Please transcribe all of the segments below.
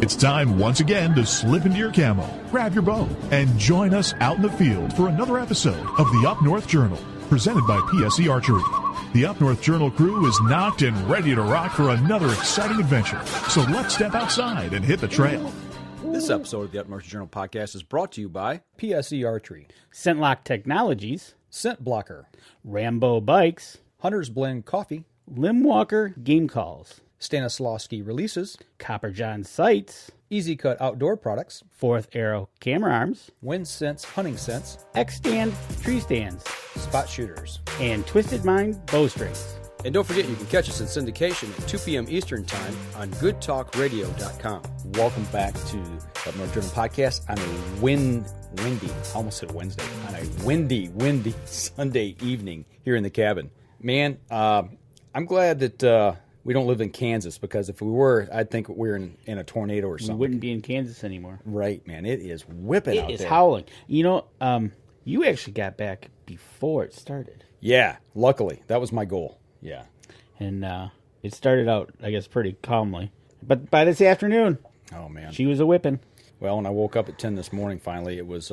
It's time once again to slip into your camo, grab your bow, and join us out in the field for another episode of the Up North Journal, presented by PSE Archery. The Up North Journal crew is knocked and ready to rock for another exciting adventure. So let's step outside and hit the trail. This episode of the Up North Journal podcast is brought to you by PSE Archery, Scentlock Technologies, Scent Blocker, Rambo Bikes, Hunter's Blend Coffee, Limwalker Game Calls, Stanislawski Releases, Copper John Sights, EZ Kut Outdoor Products, Fourth Arrow Camera Arms, Wind Sense Hunting Sense, X-Stand Tree Stands, Spot Shooters, and Twisted Mind Bowstrings. And don't forget, you can catch us in syndication at 2 p.m. Eastern Time on goodtalkradio.com. Welcome back to the Up North Journal podcast on a windy, I almost said Wednesday, on a windy Sunday evening here in the cabin. Man, I'm glad that we don't live in Kansas, because if we were, I'd think we were in a tornado or something. We wouldn't be in Kansas anymore. Right, man. It is whipping out there. It is howling. You know, you actually got back before it started. Yeah, luckily. That was my goal. Yeah. And it started out, I guess, pretty calmly. But by this afternoon, oh man, she was a whipping. Well, when I woke up at 10 this morning, finally, it was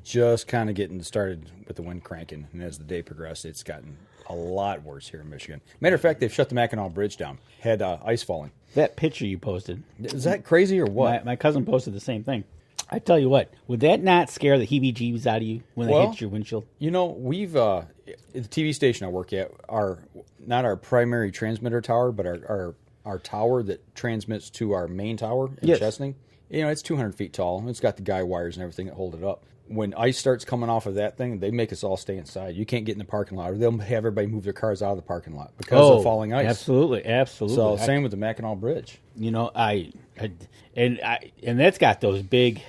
just kind of getting started with the wind cranking. And as the day progressed, it's gotten a lot worse here in Michigan. Matter of fact, they've shut the Mackinac Bridge down. Had ice falling. That picture you posted. Is that crazy or what? My cousin posted the same thing. I tell you what, would that not scare the heebie-jeebies out of you when they hit your windshield? You know, we've at the TV station I work at, not our primary transmitter tower, but our tower that transmits to our main tower in Chesaning. You know, it's 200 feet tall. It's got the guy wires and everything that hold it up. When ice starts coming off of that thing, they make us all stay inside. You can't get in the parking lot, or they'll have everybody move their cars out of the parking lot because of falling ice. Absolutely. So same with the Mackinac Bridge. You know, and that's got those big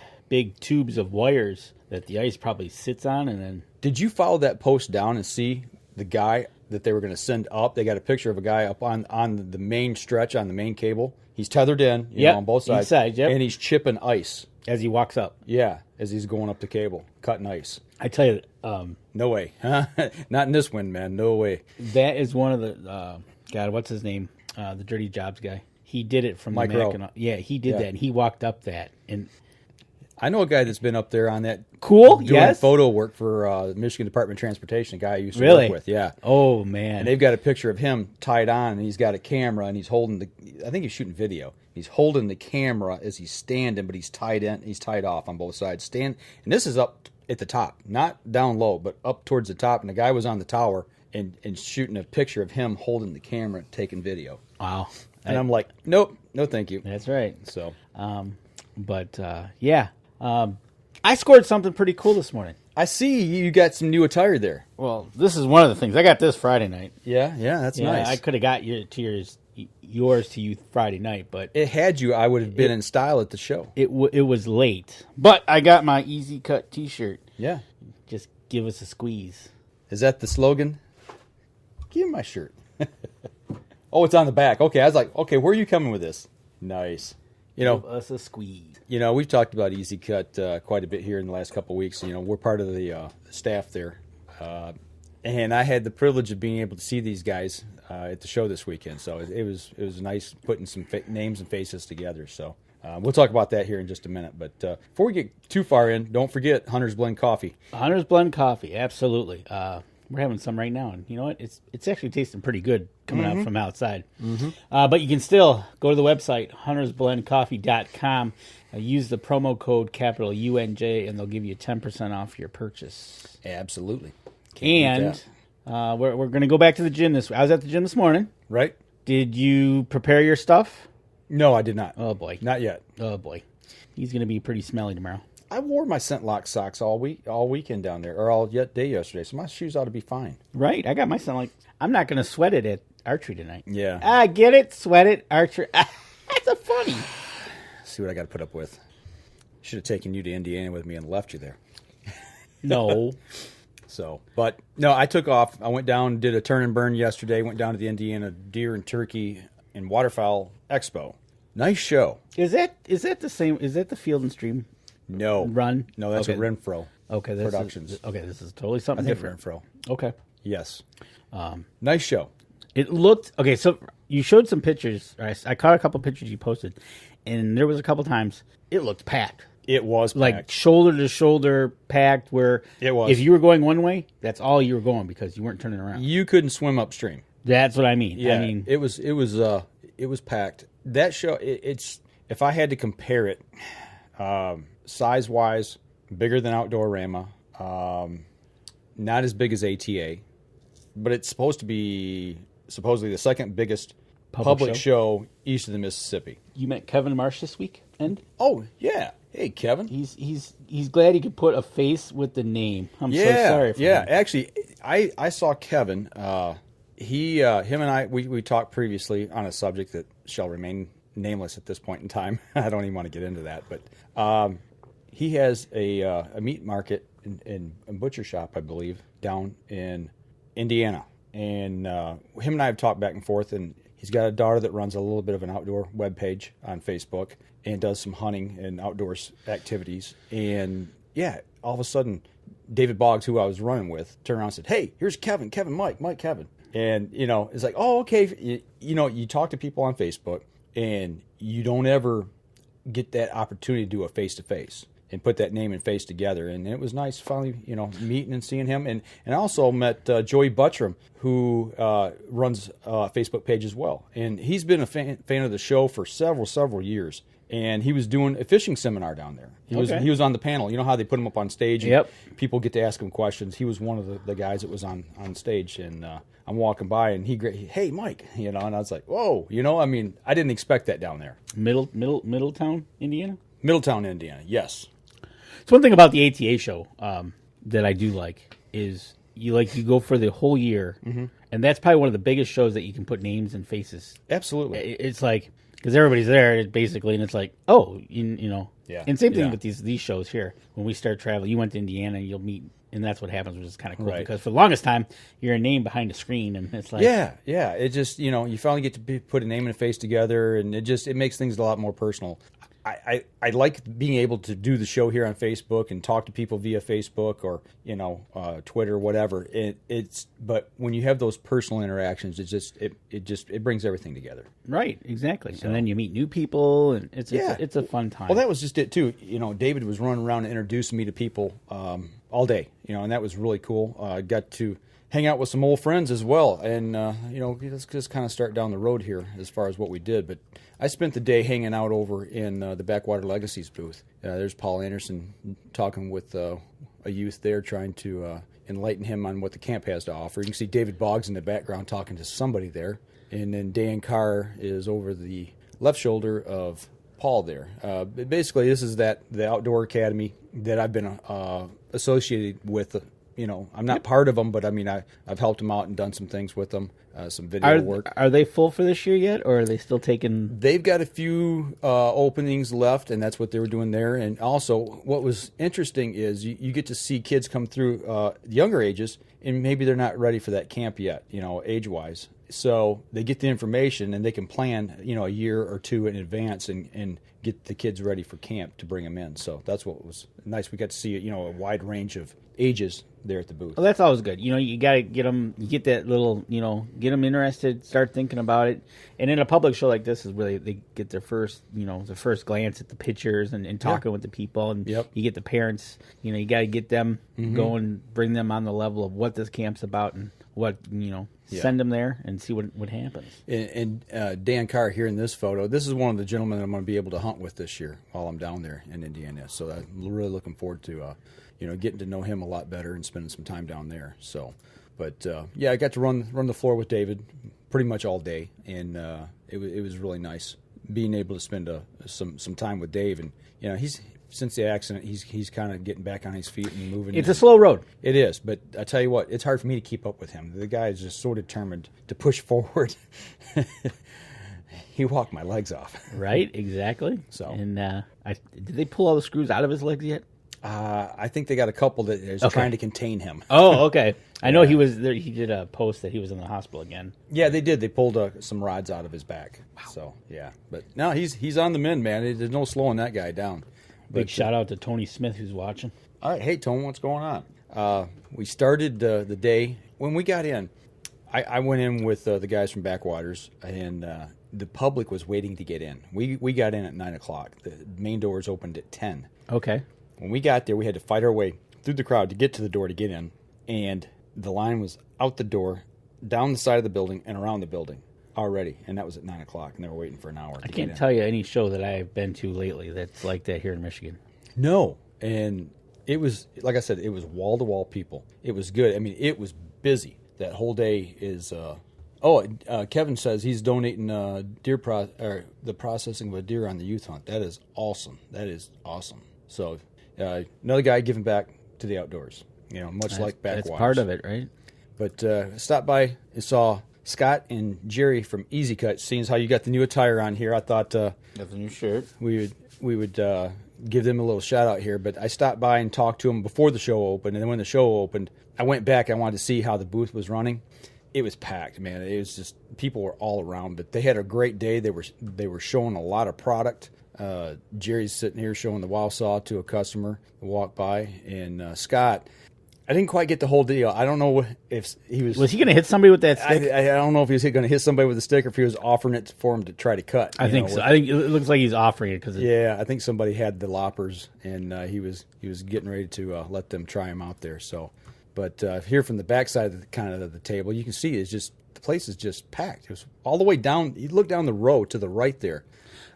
tubes of wires that the ice probably sits on, and then. Did you follow that post down and see the guy that they were going to send up? They got a picture of a guy up on the main stretch on the main cable. He's tethered in, you know, on both sides, and he's chipping ice as he walks up. Yeah, as he's going up the cable, cutting ice. I tell you, no way, not in this wind, man. No way. That is one of the God, what's his name? The Dirty Jobs guy. He did it from Mike the Mackinac. Yeah, he did that, and he walked up that. And I know a guy that's been up there on that. Cool. Doing photo work for the Michigan Department of Transportation. A guy I used to work with. Yeah. Oh man. And they've got a picture of him tied on, and he's got a camera, and he's holding I think he's shooting video. He's holding the camera as he's standing, but he's tied in. He's tied off on both sides. And this is up at the top, not down low, but up towards the top. And the guy was on the tower and shooting a picture of him holding the camera, taking video. Wow. And I'm like, nope, no, thank you. That's right. So, yeah. I scored something pretty cool this morning. I see you got some new attire there. Well, this is one of the things. I got this Friday night. Yeah, that's nice. I could have got yours to you Friday night, but it had you. I would have been in style at the show. It was late, but I got my EZ Kut T-shirt. Yeah, just give us a squeeze. Is that the slogan? Give me my shirt. Oh, it's on the back. Okay, I was like, okay, where are you coming with this? Nice. Give us a squeeze. You know, we've talked about EZ Kut quite a bit here in the last couple of weeks. You know, we're part of the staff there. And I had the privilege of being able to see these guys at the show this weekend. So it was nice putting some names and faces together. So we'll talk about that here in just a minute. But before we get too far in, don't forget Hunter's Blend Coffee. Hunter's Blend Coffee, absolutely. We're having some right now, and you know what? It's actually tasting pretty good coming out from outside. Mm-hmm. But you can still go to the website, huntersblendcoffee.com. Use the promo code capital UNJ, and they'll give you 10% off your purchase. Absolutely. And we're going to go back to the gym I was at the gym this morning. Right. Did you prepare your stuff? No, I did not. Oh, boy. Not yet. Oh, boy. He's going to be pretty smelly tomorrow. I wore my scent lock socks all weekend down there, or all day yesterday, so my shoes ought to be fine. Right. I got my scent lock. I'm not going to sweat it at Archery tonight. Yeah. Get it? Sweat it, Archery. That's a funny. See what I got to put up with. Should have taken you to Indiana with me and left you there. No. But no, I took off. I went down, did a turn and burn yesterday, went down to the Indiana Deer and Turkey and Waterfowl Expo. Nice show. Is that the same? Is that the Field and Stream? No. Run? No, that's okay. a Renfro. Okay. Productions. This is totally something different. Renfro. Okay. Yes. Nice show. It looked... Okay, so you showed some pictures. I caught a couple pictures you posted, and there was a couple times it looked packed. It was packed. Like shoulder to shoulder packed, where it was. If you were going one way, that's all you were going because you weren't turning around. You couldn't swim upstream. That's what I mean. Yeah, I mean, it was packed. That show, it's if I had to compare it, size wise, bigger than Outdoorama, not as big as ATA, but it's supposed to be supposedly the second biggest public show east of the Mississippi. You met Kevin Marsh this weekend? Oh yeah. Hey, Kevin. He's glad he could put a face with the name. I'm so sorry for him. Actually, I saw Kevin. Him and I, we talked previously on a subject that shall remain nameless at this point in time. I don't even want to get into that, but he has a meat market and butcher shop, I believe, down in Indiana. And him and I have talked back and forth, and he's got a daughter that runs a little bit of an outdoor webpage on Facebook and does some hunting and outdoors activities. And yeah, all of a sudden, David Boggs, who I was running with, turned around and said, "Hey, here's Kevin, Mike, Kevin." And, it's like, oh, okay. You talk to people on Facebook, and you don't ever get that opportunity to do a face-to-face and put that name and face together. And it was nice finally, meeting and seeing him. And I also met Joey Buttram, who runs a Facebook page as well. And he's been a fan of the show for several years. And he was doing a fishing seminar down there. He was on the panel. You know how they put him up on stage and yep. people get to ask him questions. He was one of the guys that was on stage. And I'm walking by, and hey, Mike, and I was like, whoa, I didn't expect that down there. Middletown, Indiana? Middletown, Indiana, yes. So one thing about the ATA show that I do like is you go for the whole year, mm-hmm. and that's probably one of the biggest shows that you can put names and faces. Absolutely. It's like, because everybody's there, basically, and it's like, oh, Yeah. And same thing with these shows here. When we start traveling, you went to Indiana, and you'll meet, and that's what happens, which is kind of cool. Right. Because for the longest time, you're a name behind a screen, and it's like... Yeah. It just, you finally get to put a name and a face together, and it makes things a lot more personal. I like being able to do the show here on Facebook and talk to people via Facebook or Twitter, whatever. But when you have those personal interactions, it brings everything together. Right, exactly. So, and then you meet new people, and it's a fun time. Well, that was just it too. David was running around and introducing me to people all day. And that was really cool. I got to hang out with some old friends as well, and let's just kind of start down the road here as far as what we did. But I spent the day hanging out over in the Backwater Legacies booth. There's Paul Anderson talking with a youth there, trying to enlighten him on what the camp has to offer. You can see David Boggs in the background talking to somebody there, and then Dan Carr is over the left shoulder of Paul there. Basically, this is the outdoor academy that I've been associated with. I'm not part of them, but I've helped them out and done some things with them, some video work. Are they full for this year yet, or are they still taking? They've got a few openings left, and that's what they were doing there. And also, what was interesting is you get to see kids come through younger ages, and maybe they're not ready for that camp yet, age-wise. So they get the information, and they can plan, a year or two in advance and get the kids ready for camp to bring them in. So that's what was nice. We got to see, a wide range of ages there at the booth. Well, that's always good. You got to get them, you get that little, get them interested, start thinking about it. And in a public show like this is where they get their first, their first glance at the pictures and talking with the people. And you get the parents, you got to get them going, bring them on the level of what this camp's about and what, send them there and see what happens. And Dan Carr here in this photo, this is one of the gentlemen that I'm going to be able to hunt with this year while I'm down there in Indiana. So I'm really looking forward to, getting to know him a lot better and spending some time down there. So, but I got to run the floor with David pretty much all day, and it was really nice being able to spend some time with Dave. And he's since the accident, he's kind of getting back on his feet and moving. It's a slow road. It is, but I tell you what, it's hard for me to keep up with him. The guy is just so determined to push forward. He walked my legs off. Right, exactly. So, and did they pull all the screws out of his legs yet? I think they got a couple that is trying to contain him. Oh, okay. I know he was there. He did a post that he was in the hospital again. Yeah, they did. They pulled some rods out of his back. Wow. So, yeah. But no, he's on the mend, man. There's no slowing that guy down. Big shout out to Tony Smith, who's watching. All right. Hey, Tony, what's going on? We started the day. When we got in, I went in with the guys from Backwaters, and the public was waiting to get in. We got in at 9 o'clock. The main doors opened at 10. Okay. When we got there, we had to fight our way through the crowd to get to the door to get in, and the line was out the door, down the side of the building, and around the building already, and that was at 9 o'clock, and they were waiting for an hour. I can't tell you any show that I've been to lately that's like that here in Michigan. No, and it was, like I said, it was wall-to-wall people. It was good. I mean, it was busy. That whole day is... Kevin says he's donating the processing of a deer on the youth hunt. That is awesome. That is awesome. So another guy giving back to the outdoors, much like Backwater. That's part of it, right? But stopped by and saw Scott and Jerry from EZ Kut. Seeing as how you got the new attire on here, I thought got the new shirt. We would give them a little shout out here. But I stopped by and talked to them before the show opened, and then when the show opened, I went back. I wanted to see how the booth was running. It was packed, man. It was just, people were all around, but they had a great day. They were showing a lot of product. Jerry's sitting here showing the wow saw to a customer who walked by, and Scott, I didn't quite get the whole deal. I don't know if he was... Was he going to hit somebody with that stick? I don't know if he was going to hit somebody with a stick or if he was offering it for him to try to cut. I think so. I think it looks like he's offering it because... Yeah, I think somebody had the loppers, and he was getting ready to let them try him out there. So, but here from the backside of the table, you can see it's just, the place is just packed. It was all the way down. You look down the row to the right there.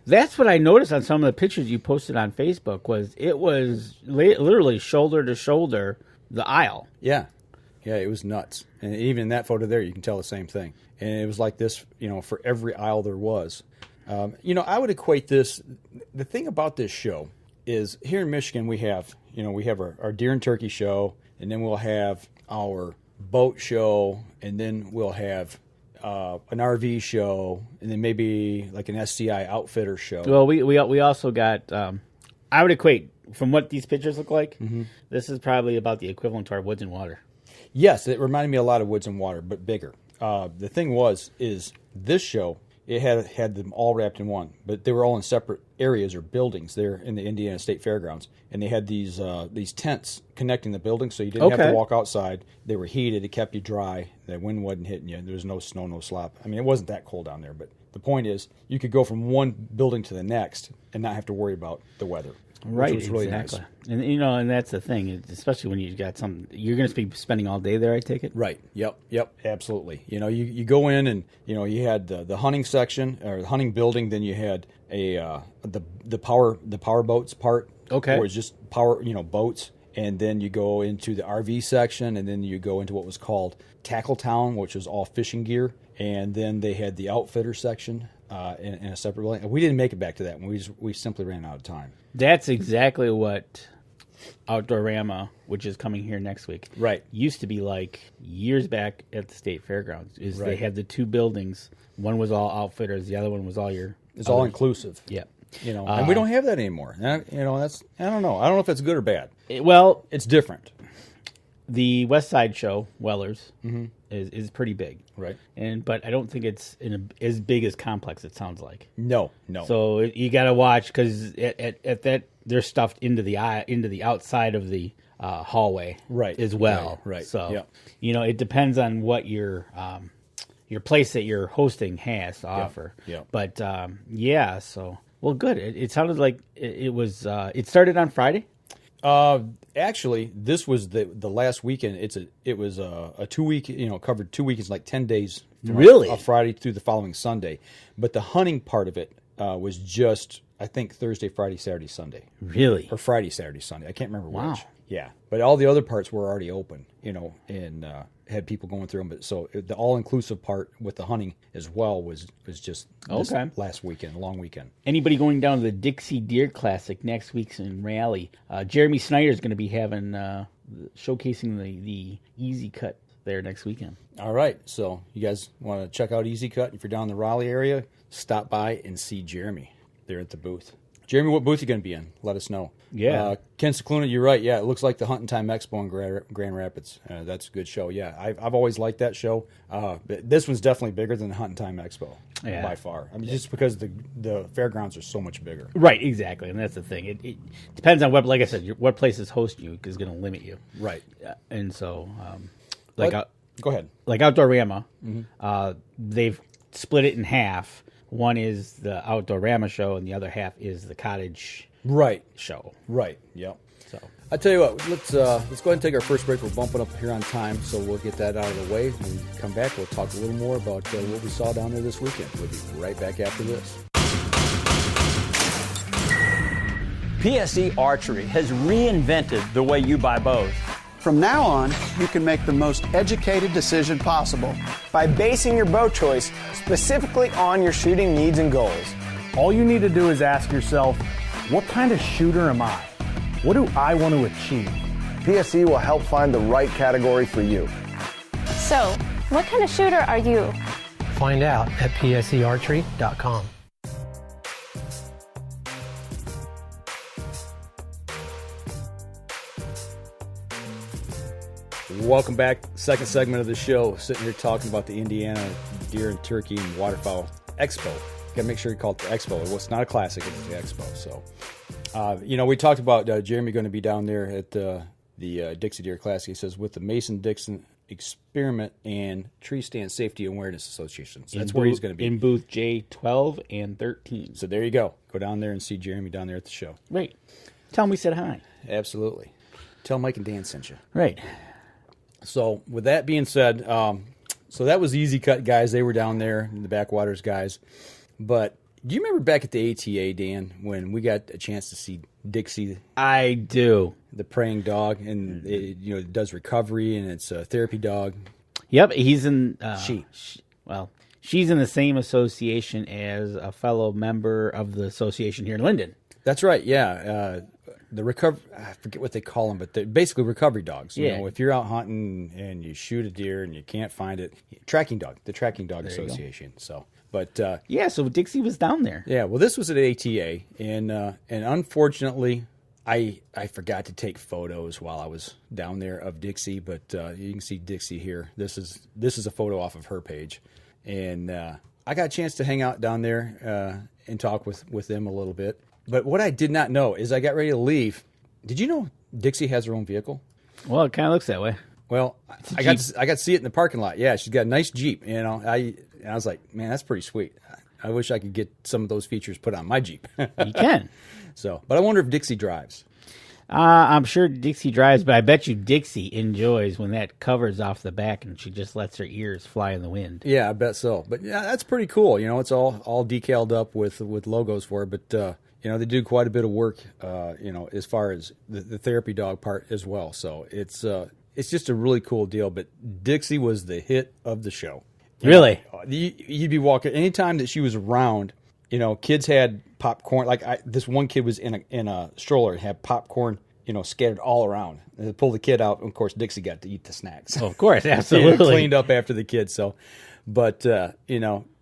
That's what I noticed on some of the pictures you posted on Facebook. Was it was literally shoulder to shoulder the aisle. Yeah, it was nuts. And even in that photo there, you can tell the same thing. And it was like this, for every aisle there was. I would equate this. The thing about this show is here in Michigan we have our Deer and Turkey show, and then we'll have our boat show, and then we'll have an RV show, and then maybe like an SCI outfitter show. Well, we also got. I would equate from what these pictures look like. Mm-hmm. This is probably about the equivalent to our Woods and Water. Yes, it reminded me a lot of Woods and Water, but bigger. The thing is this show, it had them all wrapped in one, but they were all in separate areas or buildings there in the Indiana State Fairgrounds, and they had these tents connecting the buildings, so you didn't have to walk outside. They were heated; it kept you dry. The wind wasn't hitting you. There was no snow, no slop. I mean, it wasn't that cold down there, but the point is, you could go from one building to the next and not have to worry about the weather. Right, which was really exactly. Nice. And and that's the thing, especially when you got something you're going to be spending all day there. I take it. Right. Yep. Absolutely. You go in and you had the hunting section or the hunting building. Then you had the power boats part. Okay. Or just power boats, and then you go into the RV section, and then you go into what was called Tackle Town, which was all fishing gear, and then they had the outfitter section. In a separate building. We didn't make it back to that one. We simply ran out of time. That's exactly what Outdoorama, which is coming here next week, right, used to be like years back at the State Fairgrounds. They had the two buildings. One was all outfitters. The other one was all your... It's all inclusive. Yeah. And we don't have that anymore. That's... I don't know. I don't know if it's good or bad. It's different. The West Side show, Weller's, is pretty big, right? But I don't think it's as big as Complex. It sounds like no. So you got to watch because at that they're stuffed into the outside of the hallway, right? As well, right? So it depends on what your place that you're hosting has to offer. Yeah. But so good. It sounded like it was. It started on Friday. Actually, this was the last weekend. It was a 2 week, covered 2 weekends, like 10 days. Really? Friday through the following Sunday. But the hunting part of it was just, I think, Thursday, Friday, Saturday, Sunday. Really? Or Friday, Saturday, Sunday. I can't remember which. Yeah. But all the other parts were already open, and had people going through them. But so the all-inclusive part with the hunting as well was just this last weekend, long weekend. Anybody going down to the Dixie Deer Classic next week's in Raleigh? Jeremy Snyder is going to be having showcasing the EZ Kut there next weekend. All right. So you guys want to check out EZ Kut? If you're down in the Raleigh area, stop by and see Jeremy there at the booth. Jeremy, what booth are you going to be in? Let us know. Yeah. Ken Cicluna, you're right. Yeah, it looks like the Hunting Time Expo in Grand Rapids. That's a good show. Yeah, I've always liked that show. But this one's definitely bigger than the Hunting Time Expo by far. I mean, just because the fairgrounds are so much bigger. Right, exactly. And that's the thing. It depends on like I said, what places host you is going to limit you. Right. And so, go ahead. Like Outdoorama, they've split it in half. One is the Outdoorama show, and the other half is the cottage show. Right. Yep. So I tell you what, let's go ahead and take our first break. We're bumping up here on time, so we'll get that out of the way. When we come back, we'll talk a little more about what we saw down there this weekend. We'll be right back after this. PSE Archery has reinvented the way you buy bows. From now on, you can make the most educated decision possible by basing your bow choice specifically on your shooting needs and goals. All you need to do is ask yourself, what kind of shooter am I? What do I want to achieve? PSE will help find the right category for you. So, what kind of shooter are you? Find out at psearchery.com. Welcome back. Second segment of the show. Sitting here talking about the Indiana Deer and Turkey and Waterfowl Expo. Got to make sure you call it the Expo. Well, it's not a classic, it's the Expo. So, we talked about Jeremy going to be down there at the Dixie Deer Classic. He says, with the Mason-Dixon Experiment and Tree Stand Safety Awareness Association. So that's where he's going to be. In booth J12 and 13. So there you go. Go down there and see Jeremy down there at the show. Right. Tell him we said hi. Absolutely. Tell Mike and Dan sent you. Right. So with that being said, so that was EZ Kut guys. They were down there, the Backwaters guys. But do you remember back at the ATA, Dan, when we got a chance to see Dixie? I do. The Praying Dog, and it does recovery, and it's a therapy dog. Yep, he's in. She's in the same association as a fellow member of the association here in Linden. That's right. Yeah. The I forget what they call them, but they're basically recovery dogs. You know, if you're out hunting and you shoot a deer and you can't find it, the Tracking Dog Association. So, but so Dixie was down there. Yeah, well, this was at ATA, and unfortunately, I forgot to take photos while I was down there of Dixie, but you can see Dixie here. This is a photo off of her page, and I got a chance to hang out down there and talk with them a little bit. But what I did not know is I got ready to leave. Did you know Dixie has her own vehicle? Well, it kind of looks that way. Well, I got to see it in the parking lot. Yeah, she's got a nice Jeep. I was like, man, that's pretty sweet. I wish I could get some of those features put on my Jeep. You can. So, but I wonder if Dixie drives. I'm sure Dixie drives, but I bet you Dixie enjoys when that covers off the back and she just lets her ears fly in the wind. Yeah, I bet so. But yeah, that's pretty cool. It's all decaled up with logos for it, but they do quite a bit of work, as far as the therapy dog part as well. So it's just a really cool deal. But Dixie was the hit of the show. Really? You'd be walking anytime that she was around. Kids had popcorn. Like this one kid was in a stroller and had popcorn, scattered all around. And they pulled the kid out. And of course, Dixie got to eat the snacks. Oh, of course, absolutely. Cleaned up after the kids. So, but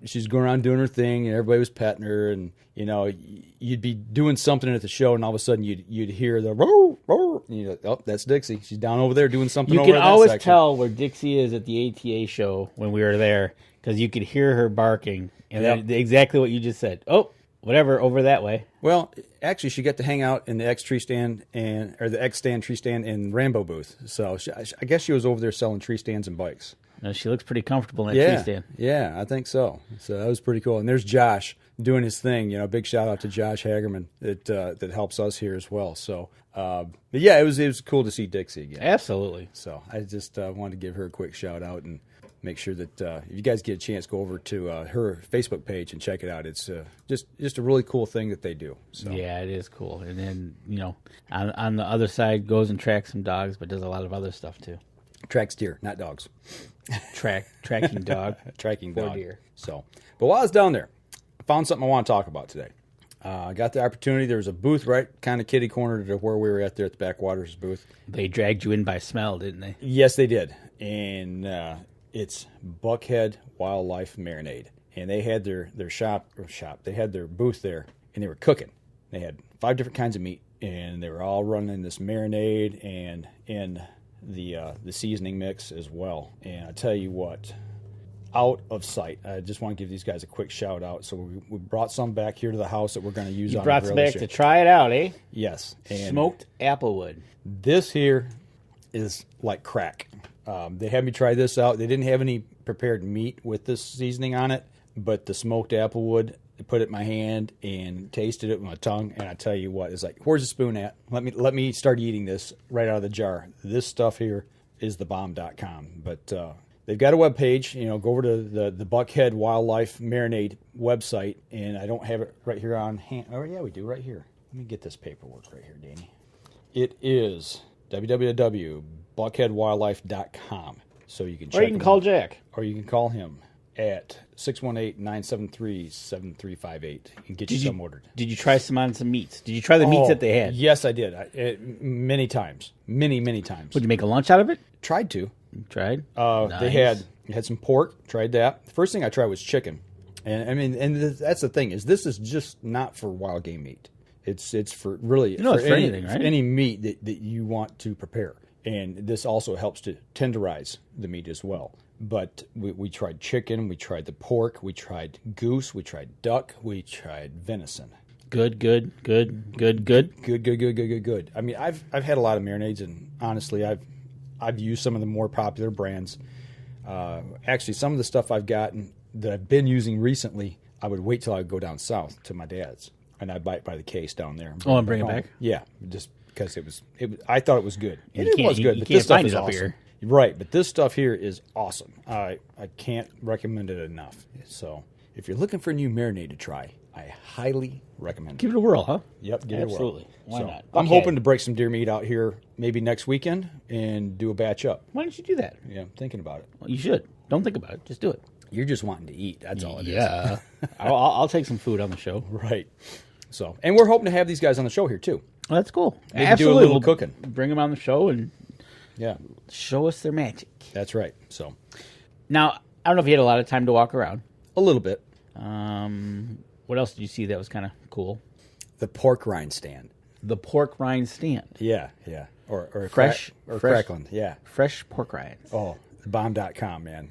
she's going around doing her thing, and everybody was petting her, and you'd be doing something at the show, and all of a sudden you'd hear the roar, roar, and oh, that's Dixie. She's down over there doing something. You over can in that always section. tell where Dixie is at the ATA show when we were there because you could hear her barking, and then exactly what you just said. Oh, whatever, over that way. Well, actually, she got to hang out in the X tree stand the X stand tree stand and Rambo booth. So I guess she was over there selling tree stands and bikes. She looks pretty comfortable in that tree stand. Yeah, I think so. So that was pretty cool. And there's Josh doing his thing. Big shout out to Josh Hagerman that helps us here as well. So, but yeah, it was cool to see Dixie again. Absolutely. So I just wanted to give her a quick shout out and make sure that if you guys get a chance, go over to her Facebook page and check it out. It's just a really cool thing that they do. So. Yeah, it is cool. And then on the other side goes and tracks some dogs, but does a lot of other stuff too. Tracks deer, not dogs. Tracking dog. Tracking for dog. Deer. So, but while I was down there, I found something I want to talk about today. I got the opportunity. There was a booth right kind of kitty corner to where we were at there at the Backwaters booth. They dragged you in by smell, didn't they? Yes, they did. And it's Buckhead Wildlife Marinade. And they had their shop. They had their booth there, and they were cooking. They had 5 different kinds of meat, and they were all running this marinade and in the seasoning mix as well. And I tell you what, out of sight. I just want to give these guys a quick shout out. So we brought some back here to the house that we're going to use on the grill. You brought some back to try it out, eh? Yes. And smoked applewood. This here is like crack. They had me try this out. They didn't have any prepared meat with this seasoning on it, but the smoked applewood, I put it in my hand and tasted it with my tongue, and I tell you what, it's like, where's the spoon at? Let me start eating this right out of the jar. This stuff here is thebomb.com. But they've got a webpage. Go over to the Buckhead Wildlife Marinade website, and I don't have it right here on hand. Oh, yeah, we do right here. Let me get this paperwork right here, Danny. It is www.buckheadwildlife.com. So you can check Or you can call Jack. Or you can call him at 618-973-7358 and get you some ordered. Did you try some meats? Did you try the meats that they had? Yes, I did. Many times. Many times. Would you make a lunch out of it? Tried to. Tried? Nice. They had some pork. Tried that. The first thing I tried was chicken. And that's the thing, is this is just not for wild game meat. It's for really it's for anything, right? For any meat that you want to prepare. And this also helps to tenderize the meat as well. But we tried chicken, we tried the pork, we tried goose, we tried duck, we tried venison. Good. Good. I mean, I've had a lot of marinades, and honestly, I've used some of the more popular brands. Actually, some of the stuff I've gotten that I've been using recently, I would wait till I would go down south to my dad's, and I'd buy it by the case down there. And bring it back? Yeah, just because it was. I thought it was good. And it was good, you but can't this stuff find is it up awesome. here. Right, but this stuff here is awesome. I can't recommend it enough. So if you're looking for a new marinade to try, I highly recommend it. Give it a whirl, huh? Yep, give it a whirl. Absolutely. Why not? I'm Okay. hoping to break some deer meat out here maybe next weekend and do a batch up. Why don't you do that? Yeah, I'm thinking about it. Well, you should. Don't think about it. Just do it. You're just wanting to eat. That's all it is. Yeah. I'll take some food on the show. Right. So, and we're hoping to have these guys on the show here too. Well, that's cool. Maybe Absolutely. do a little cooking. Bring them on the show and show us their magic. That's right. So, now, I don't know if you had a lot of time to walk around. A little bit. What else did you see that was kind of cool? The pork rind stand. The pork rind stand. Yeah. Or fresh crackling. Yeah. Fresh pork rinds. Oh, thebomb.com, man.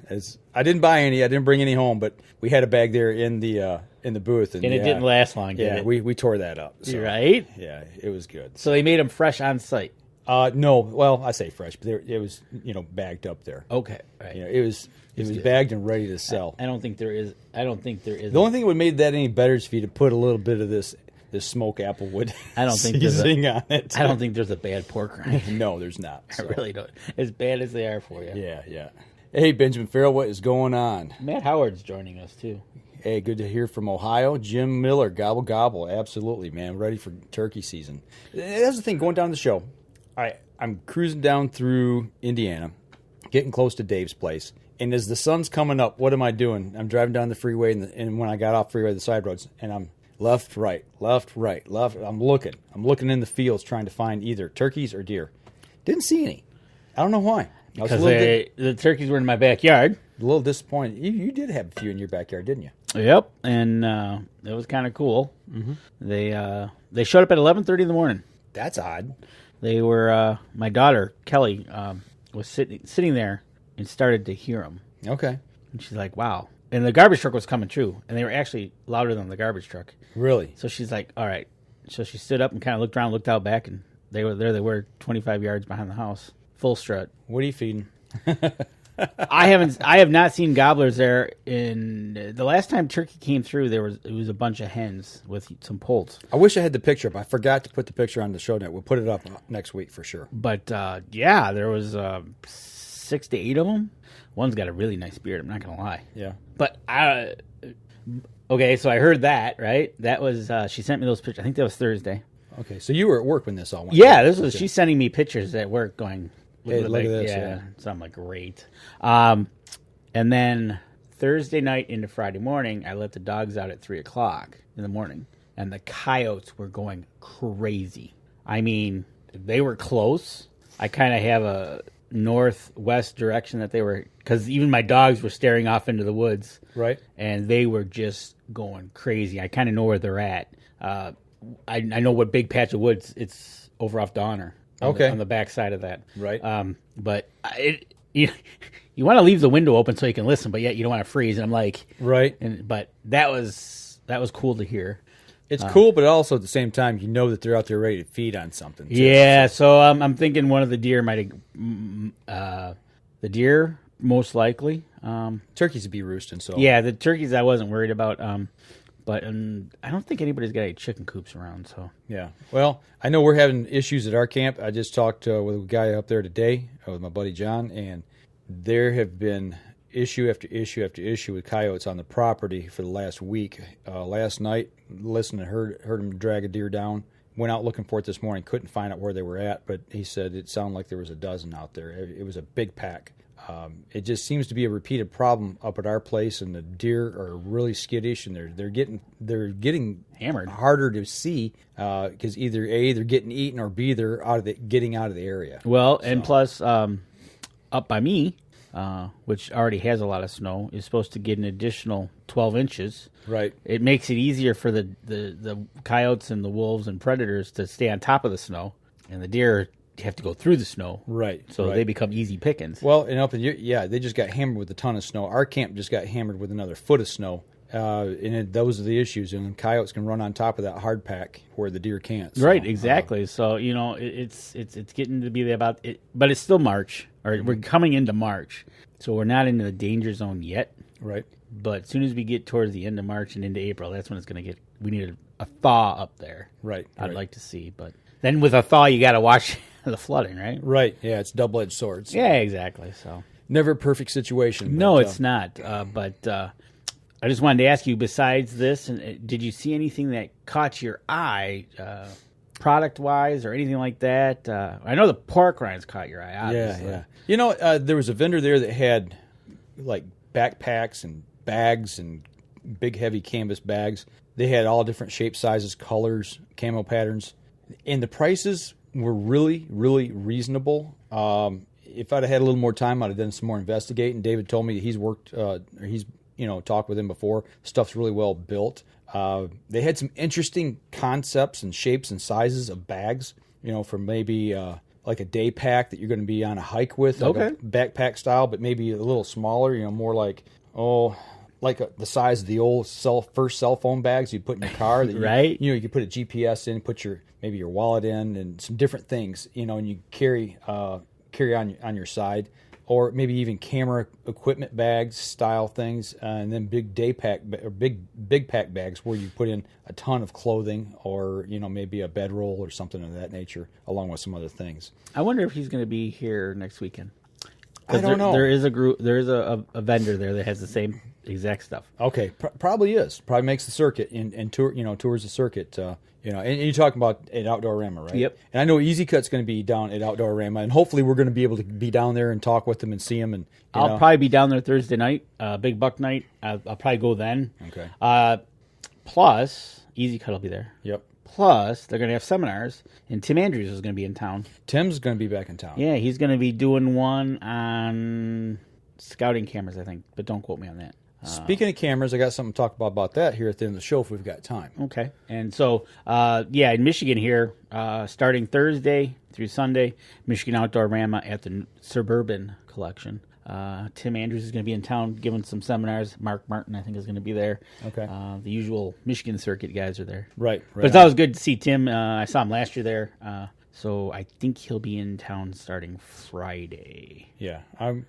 I didn't buy any. I didn't bring any home, but we had a bag there in the booth, and it didn't last long. Did it? we tore that up. So, right? Yeah, it was good. So they made them fresh on site. No, well, I say fresh, but it was bagged up there. Okay, right. It was bagged and ready to sell. I don't think there is. The only thing that would make that any better is if you to put a little bit of this smoked applewood. I don't think seasoning on it. I don't think there's a bad pork rind. No, there's not. I really don't. As bad as they are for you. Yeah. Hey, Benjamin Farrell, what is going on? Matt Howard's joining us too. Hey, good to hear from Ohio. Jim Miller, gobble gobble. Absolutely, man. Ready for turkey season. That's the thing. Going down the show, I'm cruising down through Indiana, getting close to Dave's place. And as the sun's coming up, what am I doing? I'm driving down the freeway, and when I got off freeway, the side roads, and I'm left, right. I'm looking in the fields trying to find either turkeys or deer. Didn't see any. I don't know why. Because the turkeys were in my backyard. A little disappointed. You did have a few in your backyard, didn't you? Yep, and it was kind of cool. Mm-hmm. They showed up at 11:30 in the morning. That's odd. They were my daughter Kelly was sitting there and started to hear them. Okay, and she's like, "Wow!" And the garbage truck was coming through, and they were actually louder than the garbage truck. Really? So she's like, "All right." So she stood up and kind of looked around, looked out back, and they were there. They were 25 yards behind the house, full strut. What are you feeding? I have not seen gobblers there. In the last time turkey came through, it was a bunch of hens with some poults. I wish I had the picture up. I forgot to put the picture on the show net. We'll put it up next week for sure. But there was 6 to 8 of them. One's got a really nice beard. I'm not gonna lie. Yeah. But okay, so I heard that. Right, that was she sent me those pictures. I think that was Thursday. Okay, so you were at work when this all went. Yeah, this was. She's sending me pictures at work, going. Hey, look at this. Yeah. So I'm like, great. And then Thursday night into Friday morning, I let the dogs out at 3:00 in the morning, and the coyotes were going crazy. I mean, they were close. I kind of have a northwest direction that they were, because even my dogs were staring off into the woods. Right. And they were just going crazy. I kind of know where they're at. I know what big patch of woods it's over off Donner. On the back side of that. Right. But you want to leave the window open so you can listen, but yet you don't want to freeze. And I'm like, right. But that was cool to hear. It's cool, but also at the same time, you know that they're out there ready to feed on something. Too. Yeah. So I'm thinking one of the deer might have, the deer most likely. Turkeys would be roosting, so Yeah, the turkeys I wasn't worried about. But I don't think anybody's got any chicken coops around. So yeah. Well, I know we're having issues at our camp. I just talked with a guy up there today, with my buddy John, and there have been issue after issue after issue with coyotes on the property for the last week. Last night, listened and heard him drag a deer down. Went out looking for it this morning. Couldn't find out where they were at, but he said it sounded like there was a dozen out there. It was a big pack. It just seems to be a repeated problem up at our place, and the deer are really skittish, and they're getting hammered, harder to see because either A, they're getting eaten, or B, they're getting out of the area. Well, and plus, up by me, which already has a lot of snow, is supposed to get an additional 12 inches. Right. It makes it easier for the coyotes and the wolves and predators to stay on top of the snow, and the deer have to go through the snow. Right. So they become easy pickings. Well, and up in they just got hammered with a ton of snow. Our camp just got hammered with another foot of snow. Those are the issues, and coyotes can run on top of that hard pack where the deer can't. So, right, exactly. So it's getting to be about it, but it's still March, or we're coming into March, so we're not into the danger zone yet. Right. But as soon as we get towards the end of March and into April, that's when it's going to get. We need a thaw up there. Right. I'd like to see, but then with a thaw, you got to watch the flooding, right? Right. Yeah, it's double-edged swords. Yeah, exactly. So never a perfect situation. No, it's not. But I just wanted to ask you, besides this, did you see anything that caught your eye, product-wise or anything like that? I know the pork rinds caught your eye, obviously. Yeah. There was a vendor there that had, like, backpacks and bags and big, heavy canvas bags. They had all different shapes, sizes, colors, camo patterns. And the prices were really, really reasonable. If I'd have had a little more time, I'd have done some more investigating. David told me he's worked, talked with him before. Stuff's really well built. They had some interesting concepts and shapes and sizes of bags, for maybe like a day pack that you're going to be on a hike with, like a backpack style, but maybe a little smaller, more like, the size of the old first cell phone bags you put in your car. That right. You could put a GPS in, put maybe your wallet in, and some different things, and you carry on your side, or maybe even camera equipment bags style things, and then big day pack or big pack bags where you put in a ton of clothing, or maybe a bedroll or something of that nature, along with some other things. I wonder if he's going to be here next weekend. I don't know. There is a group. There is a vendor there that has the same exact stuff. Okay, probably is. Probably makes the circuit and tours the circuit. And you're talking about at Outdoorama, right? Yep. And I know EZ Kut's going to be down at Outdoorama, and hopefully we're going to be able to be down there and talk with them and see them. And I'll probably be down there Thursday night, big buck night. I'll probably go then. Okay. Plus, EZ Kut will be there. Yep. Plus, they're going to have seminars, and Tim Andrus is going to be in town. Tim's going to be back in town. Yeah, he's going to be doing one on scouting cameras, I think, but don't quote me on that. Speaking of cameras, I got something to talk about that here at the end of the show if we've got time. Okay. And so, in Michigan here, starting Thursday through Sunday, Michigan Outdoorama at the Suburban Collection. Tim Andrus is going to be in town giving some seminars. Mark Martin, I think, is going to be there. Okay. The usual Michigan circuit guys are there. Right. But it's always good to see Tim. I saw him last year there. So I think he'll be in town starting Friday. Yeah.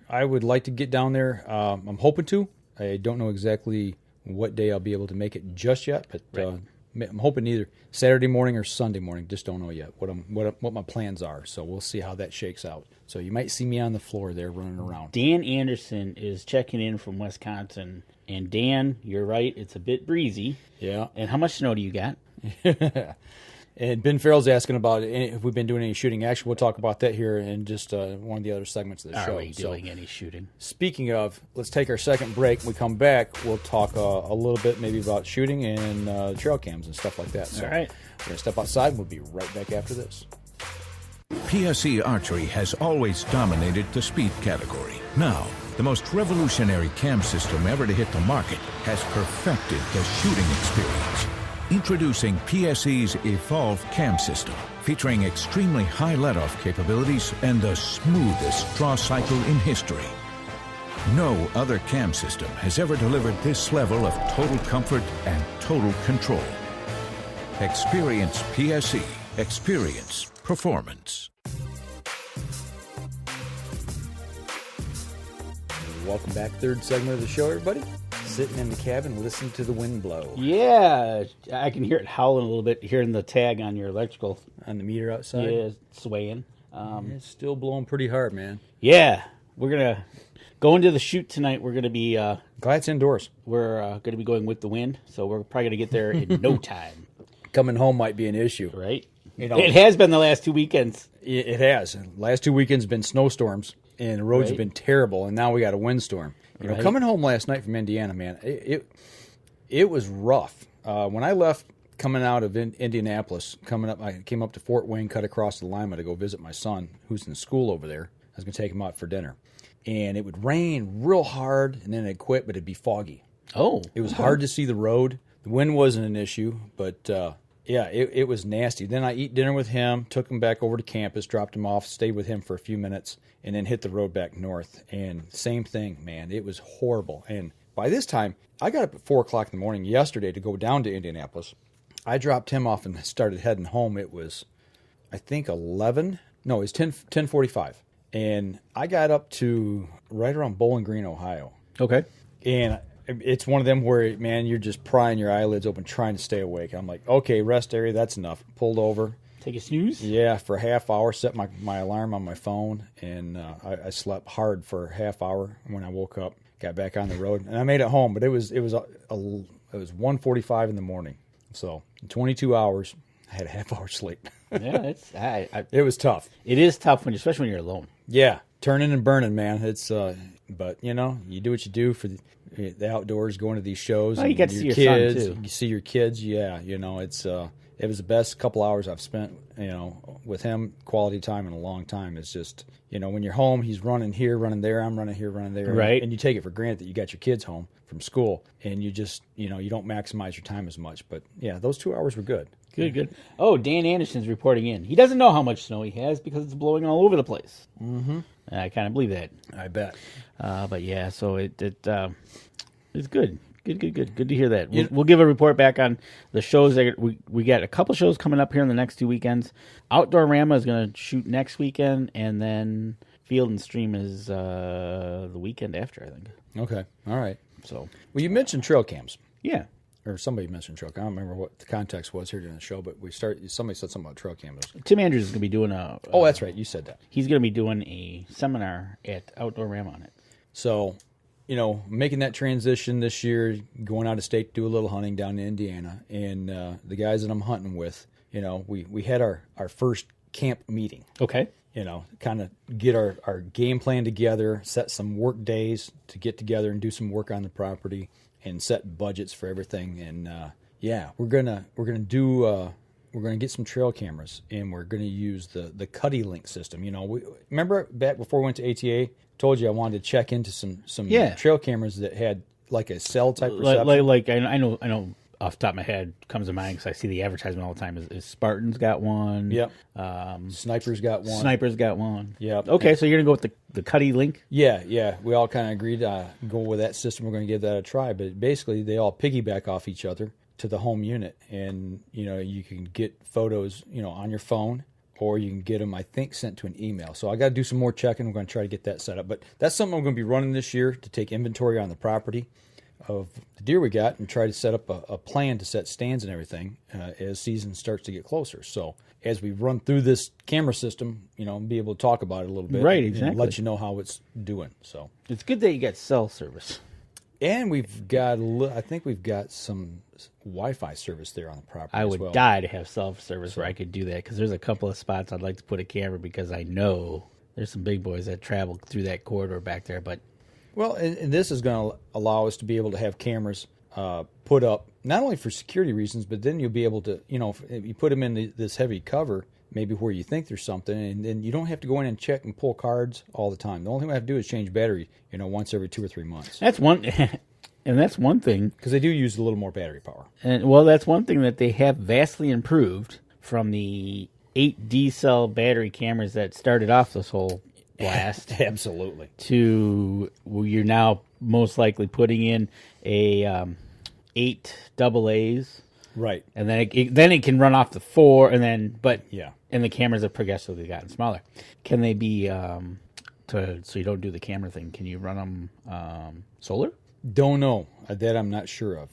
I would like to get down there. I'm hoping to. I don't know exactly what day I'll be able to make it just yet, but I'm hoping either Saturday morning or Sunday morning. Just don't know yet what my plans are. So we'll see how that shakes out. So you might see me on the floor there running around. Dan Anderson is checking in from Wisconsin, and Dan, you're right. It's a bit breezy. Yeah. And how much snow do you got? And Ben Farrell's asking about if we've been doing any shooting. Actually, we'll talk about that here in just one of the other segments of the show. Are we doing any shooting? Speaking of, let's take our second break. When we come back, we'll talk a little bit maybe about shooting and trail cams and stuff like that. So all right. We're going to step outside, and we'll be right back after this. PSE Archery has always dominated the speed category. Now, the most revolutionary cam system ever to hit the market has perfected the shooting experience. Introducing PSE's Evolve Cam System, featuring extremely high let-off capabilities and the smoothest draw cycle in history. No other cam system has ever delivered this level of total comfort and total control. Experience PSE. Experience performance. Welcome back. Third segment of the show, everybody. Sitting in the cabin, listening to the wind blow. Yeah, I can hear it howling a little bit, hearing the tag on your electrical. On the meter outside? Yeah, swaying. It's still blowing pretty hard, man. Yeah, we're going to go into the shoot tonight. We're going to be... glad it's indoors. We're going to be going with the wind, so we're probably going to get there in no time. Coming home might be an issue. Right? It has been the last 2 weekends. It has. Last 2 weekends have been snowstorms, and the roads have been terrible, and now we got a windstorm. You know, coming home last night from Indiana, man, it was rough. When I left coming out of Indianapolis, I came up to Fort Wayne, cut across the Lima to go visit my son, who's in school over there. I was going to take him out for dinner. And it would rain real hard, and then it'd quit, but it'd be foggy. Oh. It was hard to see the road. The wind wasn't an issue, but it was nasty. Then I eat dinner with him, took him back over to campus, dropped him off, stayed with him for a few minutes, and then hit the road back north. And same thing, man. It was horrible. And by this time, I got up at 4 o'clock in the morning yesterday to go down to Indianapolis. I dropped him off and started heading home. It was, I think, 10:45. And I got up to right around Bowling Green, Ohio. Okay. And it's one of them where, man, you're just prying your eyelids open trying to stay awake. I'm like, okay, rest area, that's enough. Pulled over. Take a snooze? Yeah, for a half hour, set my alarm on my phone, and I slept hard for a half hour. When I woke up, got back on the road, and I made it home. But it was 1:45 in the morning. So in 22 hours, I had a half hour sleep. Yeah, it was tough. It is tough, especially when you're alone. Yeah, turning and burning, man. It's but you do what you do for the outdoors, going to these shows. Well, you get to see your kids. son too. You see your kids. Yeah, it's it was the best couple hours I've spent, with him. Quality time in a long time. It's just, when you're home, he's running here, running there. I'm running here, running there. Right. And you take it for granted that you got your kids home from school, and you just, you don't maximize your time as much. But yeah, those 2 hours were good. Good. Oh, Dan Anderson's reporting in. He doesn't know how much snow he has because it's blowing all over the place. Mm-hmm. I kind of believe that. I bet. But yeah, so it's good. Good to hear that. We'll give a report back on the shows. We got a couple shows coming up here in the next 2 weekends. Outdoorama is going to shoot next weekend, and then Field and Stream is the weekend after, I think. Okay. All right. So, well, you mentioned trail cams. Yeah. Or somebody mentioned trail cam. I don't remember what the context was here during the show, but somebody said something about trail cameras. Tim Andrus is going to be doing oh, that's right. You said that. He's going to be doing a seminar at Outdoorama on it. So, making that transition this year, going out of state to do a little hunting down in Indiana, and the guys that I'm hunting with, we had our first camp meeting. Okay. Kind of get our game plan together, set some work days to get together and do some work on the property, and set budgets for everything. And we're gonna get some trail cameras, and we're gonna use the CuddeLink system. Remember back before we went to ATA, told you I wanted to check into some trail cameras that had like a cell type reception. Like I know off the top of my head comes to mind because I see the advertisement all the time. Is Spartan's got one? Yep. Sniper's got one. Sniper's got one. Yep. Okay, so you're gonna go with the CuddeLink? Yeah. We all kind of agreed to go with that system. We're going to give that a try. But basically, they all piggyback off each other to the home unit, and you can get photos on your phone, or you can get them, I think, sent to an email. So I got to do some more checking. We're going to try to get that set up. But that's something I'm going to be running this year to take inventory on the property of the deer we got and try to set up a plan to set stands and everything as season starts to get closer. So as we run through this camera system, be able to talk about it a little bit. Right, exactly. And let you know how it's doing. So it's good that you got cell service. And I think we've got some Wi-Fi service there on the property. I would die to have cell service where I could do that, because there's a couple of spots I'd like to put a camera, because I know there's some big boys that travel through that corridor back there. But well, and this is going to allow us to be able to have cameras put up, not only for security reasons, but then you'll be able to, if you put them in this heavy cover, maybe where you think there's something, and then you don't have to go in and check and pull cards all the time. The only thing we have to do is change battery, once every 2 or 3 months. That's one, and that's one thing. Because they do use a little more battery power. And that's one thing that they have vastly improved from the 8D cell battery cameras that started off this whole blast. Absolutely. To you're now most likely putting in a 8 AA's. Right. And then it can run off the 4, and then and the cameras have progressively gotten smaller. Can they be so you don't do the camera thing, can you run them solar? Don't know. That I'm not sure of.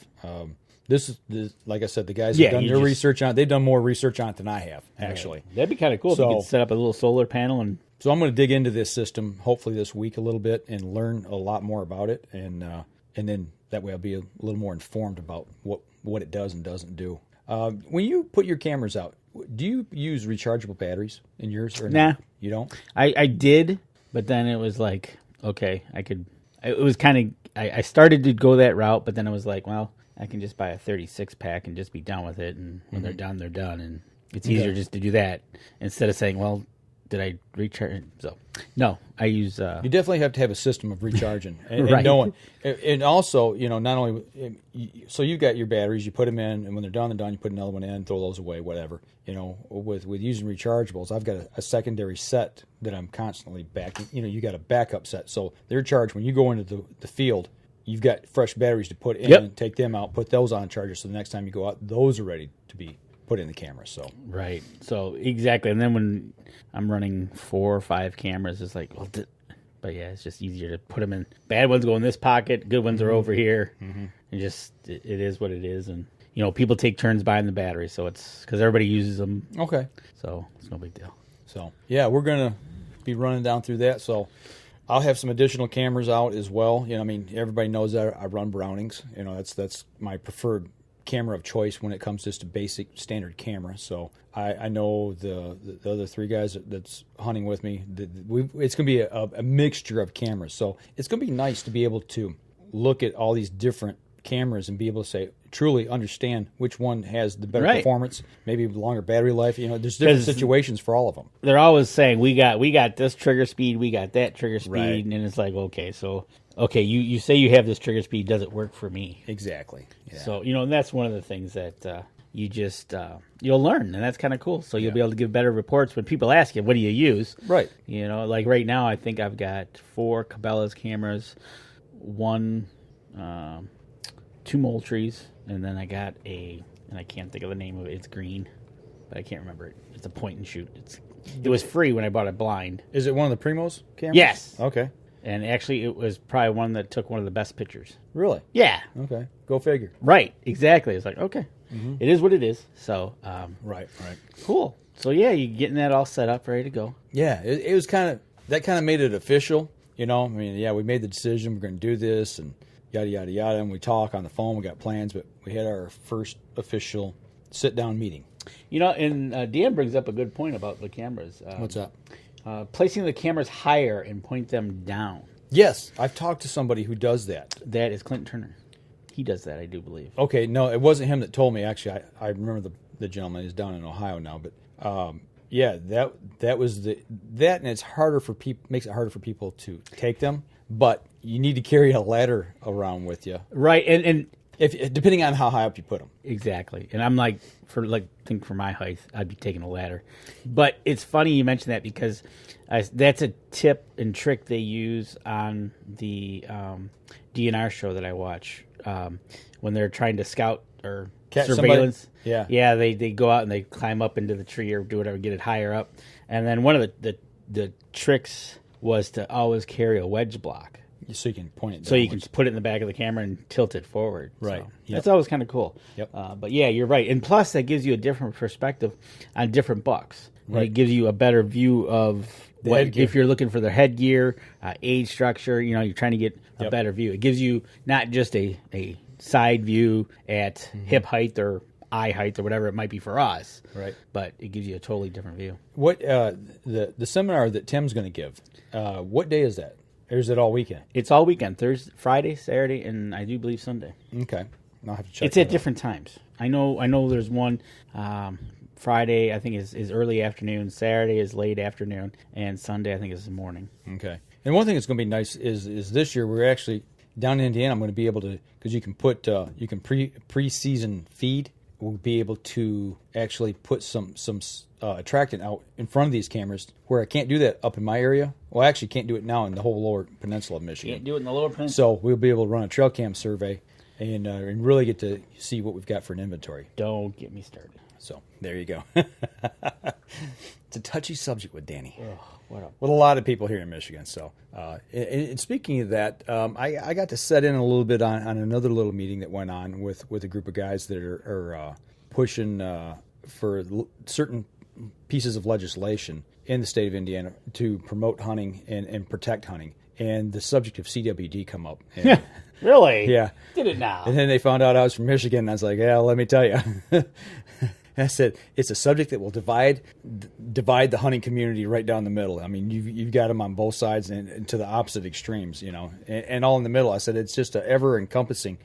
This is like I said, the guys have done their research on it. They've done more research on it than I have, actually. Right. That'd be kind of cool if you could set up a little solar panel. And so I'm going to dig into this system hopefully this week a little bit and learn a lot more about it, and then that way I'll be a little more informed about what it does and doesn't do. When you put your cameras out, do you use rechargeable batteries in yours? Or nah, not? You don't. I did, but then it was like, okay, I could. It was kind of. I started to go that route, but then it was like, well, I can just buy a 36 pack and just be done with it, and when they're done, they're done, and it's easier just to do that instead of saying, well, did I recharge? So, no, I use. You definitely have to have a system of recharging, and, right. And also, not only. So you've got your batteries, you put them in, and when they're done, you put another one in, throw those away, whatever. With using rechargeables, I've got a secondary set that I'm constantly backing. You got a backup set, so they're charged when you go into the field. You've got fresh batteries to put in, take them out, put those on charger, so the next time you go out, those are ready to be put in the camera. So right, so exactly. And then when I'm running 4 or 5 cameras, it's like, well, but yeah, it's just easier to put them in. Bad ones go in this pocket, good ones are over here, and just it is what it is. And people take turns buying the batteries, so it's because everybody uses them. Okay, so it's no big deal. So yeah, we're gonna be running down through that. So I'll have some additional cameras out as well. Everybody knows that I run Brownings. That's my preferred camera of choice when it comes just to basic standard camera. So I know the other 3 guys that's hunting with me. It's going to be a mixture of cameras. So it's going to be nice to be able to look at all these different cameras and be able to truly understand which one has the better performance, maybe longer battery life. There's different situations for all of them. They're always saying we got this trigger speed, we got that trigger speed, and it's like, okay, you say you have this trigger speed, does it work for me? Exactly. Yeah. So and that's one of the things that you just you'll learn, and that's kind of cool. So you'll be able to give better reports when people ask you, what do you use? Right. Like right now, I think I've got 4 Cabela's cameras, 1. 2 Moultries, and then I got and I can't think of the name of it. It's green, but I can't remember it. It's a point and shoot. It was free when I bought it blind. Is it one of the Primos cameras? Yes. Okay. And actually, it was probably one that took one of the best pictures. Really? Yeah. Okay. Go figure. Right. Exactly. It's like, okay, it is what it is. So, right. Cool. So yeah, you getting that all set up, ready to go. Yeah. It was kind of made it official. We made the decision. We're going to do this, and yada, yada, yada, and we talk on the phone. We got plans, but we had our first official sit-down meeting. And Dan brings up a good point about the cameras. What's up? Placing the cameras higher and point them down. Yes, I've talked to somebody who does that. That is Clinton Turner. He does that, I do believe. Okay, no, it wasn't him that told me. Actually, I remember the gentleman. He's down in Ohio now, but yeah, that was that, and it's harder for people. Makes it harder for people to take them. But you need to carry a ladder around with you, right? And if depending on how high up you put them, exactly. And I'm like, for my height, I'd be taking a ladder. But it's funny you mention that because that's a tip and trick they use on the DNR show that I watch when they're trying to scout or surveillance. Somebody? Yeah, they go out and they climb up into the tree or do whatever, get it higher up. And then one of the tricks was to always carry a wedge block. So you can point it downwards. So you can put it in the back of the camera and tilt it forward. Right. So that's always kind of cool. Yep. But yeah, you're right. And plus, that gives you a different perspective on different bucks. Right. It gives you a better view of if you're looking for their headgear, age structure, you're trying to get a better view. It gives you not just a side view at hip height or eye height or whatever it might be for us. Right. But it gives you a totally different view. What the seminar that Tim's going to give, what day is that? Or is it all weekend? It's all weekend. Thursday, Friday, Saturday, and I do believe Sunday. Okay. I'll have to check. It's at different times. I know there's one Friday I think is early afternoon, Saturday is late afternoon, and Sunday I think is the morning. Okay. And one thing that's going to be nice is this year we're actually down in Indiana. I'm going to be able to, because you can put pre-season feed. We'll be able to actually put some attractant out in front of these cameras where I can't do that up in my area. Well, I actually can't do it now in the whole lower peninsula of Michigan. Can't do it in the lower peninsula. So we'll be able to run a Trailcam survey and really get to see what we've got for an inventory. Don't get me started. So there you go. it's a touchy subject with Danny. What with a lot of people here in Michigan. So, and speaking of that, I got to set in a little bit on another little meeting that went on with a group of guys that are pushing for certain pieces of legislation in the state of Indiana to promote hunting and protect hunting. And the subject of CWD come up. And, really? Yeah. Did it now? And then they found out I was from Michigan, and I was like, yeah, let me tell you. I said, it's a subject that will divide the hunting community right down the middle. I mean, you've got them on both sides and to the opposite extremes, and all in the middle. I said, it's just an ever-encompassing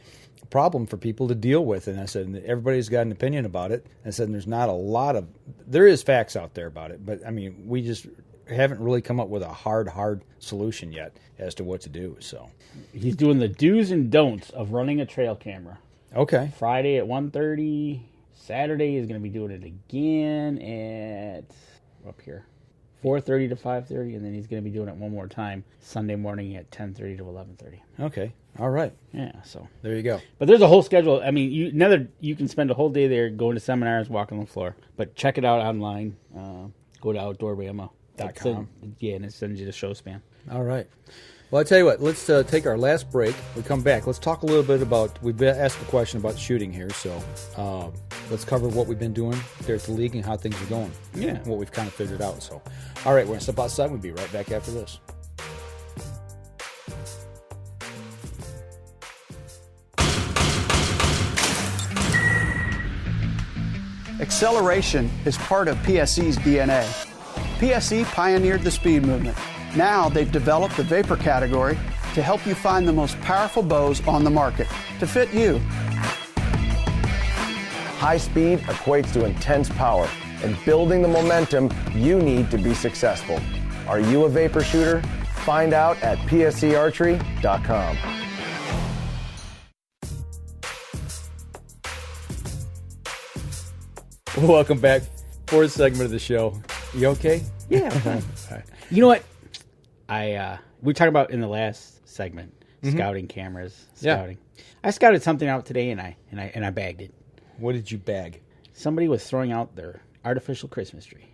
problem for people to deal with. And I said, everybody's got an opinion about it. I said, there's not a lot of, there is facts out there about it, but I mean, we just haven't really come up with a hard solution yet as to what to do. So he's doing the do's and don'ts of running a trail camera. Okay. Friday at 1:30. Saturday is going to be doing it again at up here 4:30 to 5:30, and then he's going to be doing it one more time Sunday morning at 10:30 to 11:30. Okay. All right. Yeah. So there you go. But there's a whole schedule. I mean, you can spend a whole day there going to seminars, walking the floor. But check it out online. Go to Outdoorama.com. And it sends you the show span. All right. Well, I tell you what, let's take our last break. We come back. Let's talk a little bit about, we've asked a question about shooting here, so let's cover what we've been doing there at the league and how things are going. Yeah. What we've kind of figured out. So, all right, we're going to step outside. We'll be right back after this. Acceleration is part of PSE's DNA. PSE pioneered the speed movement. Now they've developed the vapor category to help you find the most powerful bows on the market to fit you. High speed equates to intense power and building the momentum you need to be successful. Are you a vapor shooter? Find out at psearchery.com. Welcome back. Fourth segment of the show. You okay? Yeah. I'm fine. You know what? We talked about in the last segment, scouting cameras, scouting. Yeah. I scouted something out today and I bagged it. What did you bag? Somebody was throwing out their artificial Christmas tree.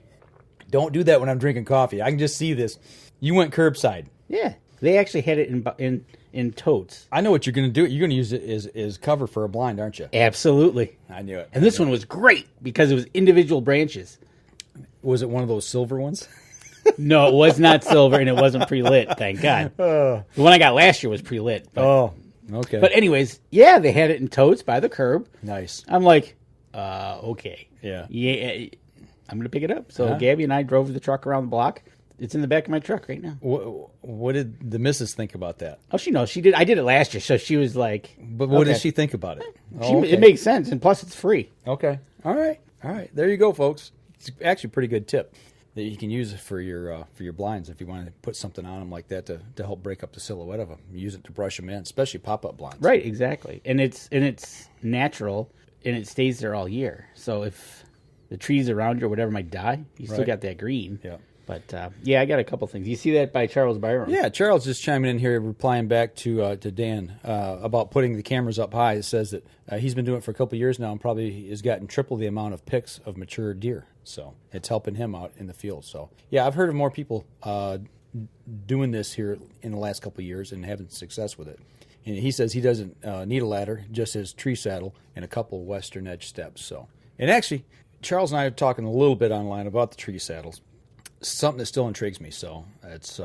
Don't do that when I'm drinking coffee. I can just see this. You went curbside. Yeah. They actually had it in totes. I know what you're going to do. You're going to use it as cover for a blind, aren't you? Absolutely. I knew it. And this one was great because it was individual branches. Was it one of those silver ones? No, it was not silver, and it wasn't pre-lit, thank God. The one I got last year was pre-lit. But, okay. But anyways, yeah, they had it in totes by the curb. Nice. I'm like, okay. Yeah. Yeah, I'm going to pick it up. So Gabby and I drove the truck around the block. It's in the back of my truck right now. What did the missus think about that? Oh, she knows. She did. I did it last year, so she was like... But what did she think about it? It makes sense, and plus it's free. Okay. All right. There you go, folks. It's actually a pretty good tip that you can use for your blinds if you want to put something on them like that to help break up the silhouette of them. Use it to brush them in, especially pop-up blinds. Right, exactly. And it's natural, and it stays there all year. So if the trees around you or whatever might die, you still got that green. Yeah. But, I got a couple things. You see that by Charles Byram? Yeah, Charles just chiming in here, replying back to Dan about putting the cameras up high. It says that he's been doing it for a couple of years now and probably has gotten triple the amount of pics of mature deer. So it's helping him out in the field. So, yeah, I've heard of more people doing this here in the last couple of years and having success with it. And he says he doesn't need a ladder, just his tree saddle and a couple western edge steps. So, and actually, Charles and I are talking a little bit online about the tree saddles. Something that still intrigues me, so it's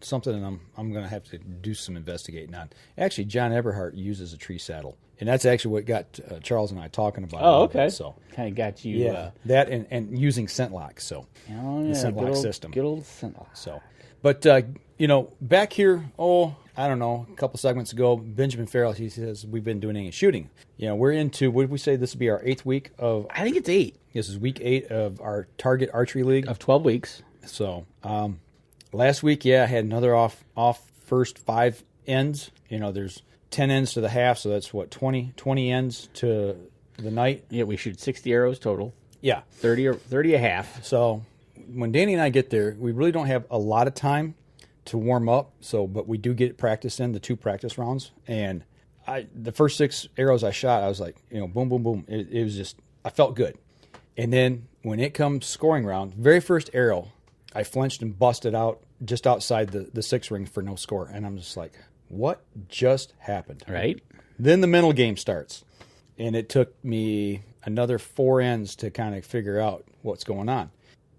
something I'm going to have to do some investigating on. Actually, John Eberhardt uses a tree saddle, and that's actually what got Charles and I talking about. Oh, okay. So kind of got you. That and using scent lock. So the scent lock system. Good old scent lock. So, but back here, I don't know, a couple segments ago, Benjamin Farrell, he says we've been doing any shooting. We're into, what did we say, this would be our 8th week of... I think it's 8. This is week 8 of our Target Archery League. Of 12 weeks. So, last week, I had another off first 5 ends. There's 10 ends to the half, so that's 20 ends to the night. Yeah, we shoot 60 arrows total. Yeah. 30 a half. So, when Danny and I get there, we really don't have a lot of time to warm up, but we do get practice in, the 2 practice rounds. And the first 6 arrows I shot, I was like, boom, boom, boom. It was just, I felt good. And then when it comes scoring round, very first arrow, I flinched and busted out just outside the 6 ring for no score. And I'm just like, what just happened? Right. Then the mental game starts. And it took me another 4 ends to kind of figure out what's going on.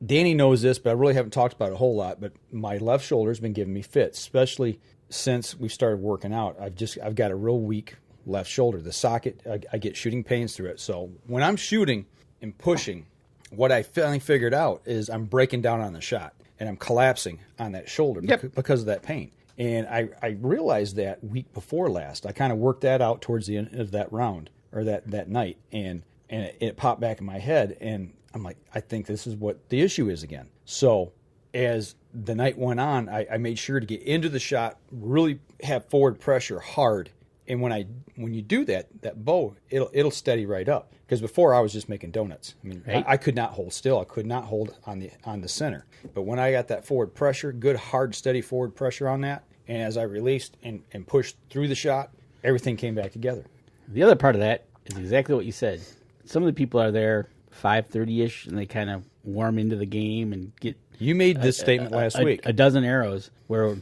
Danny knows this, but I really haven't talked about it a whole lot. But my left shoulder's been giving me fits, especially since we started working out. I've got a real weak left shoulder. The socket, I get shooting pains through it. So when I'm shooting and pushing, what I finally figured out is I'm breaking down on the shot and I'm collapsing on that shoulder because of that pain. And I realized that week before last. I kind of worked that out towards the end of that round or that night, and it popped back in my head, and I'm like, I think this is what the issue is again. So as the night went on, I made sure to get into the shot, really have forward pressure hard. And when you do that bow, it'll steady right up. Because before I was just making donuts. I mean, I could not hold still. I could not hold on the center. But when I got that forward pressure, good hard steady forward pressure on that, and as I released and pushed through the shot, everything came back together. The other part of that is exactly what you said. Some of the people are there 5:30ish, and they kind of warm into the game and get. You made this statement last week. A dozen arrows. Where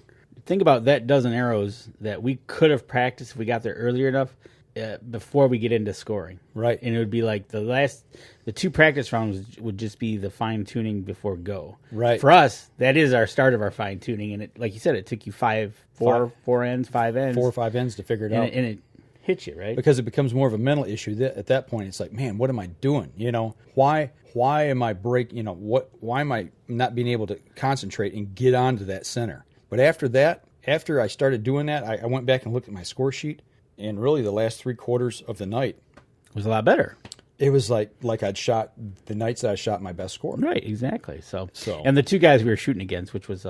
think about that dozen arrows that we could have practiced if we got there earlier enough before we get into scoring. Right. And it would be like the 2 practice rounds would just be the fine tuning before go. Right. For us, that is our start of our fine tuning, and it, like you said, it took you 5 ends, 5 ends, 4 or 5 ends to figure it out, and it hits you, right? Because it becomes more of a mental issue. At that point, it's like, man, what am I doing? Why am I why am I not being able to concentrate and get onto that center? But after I started doing that, I went back and looked at my score sheet, and really the last 3 quarters of the night was a lot better. It was like I'd shot the nights that I shot my best score. Right, exactly. So and the 2 guys we were shooting against, which was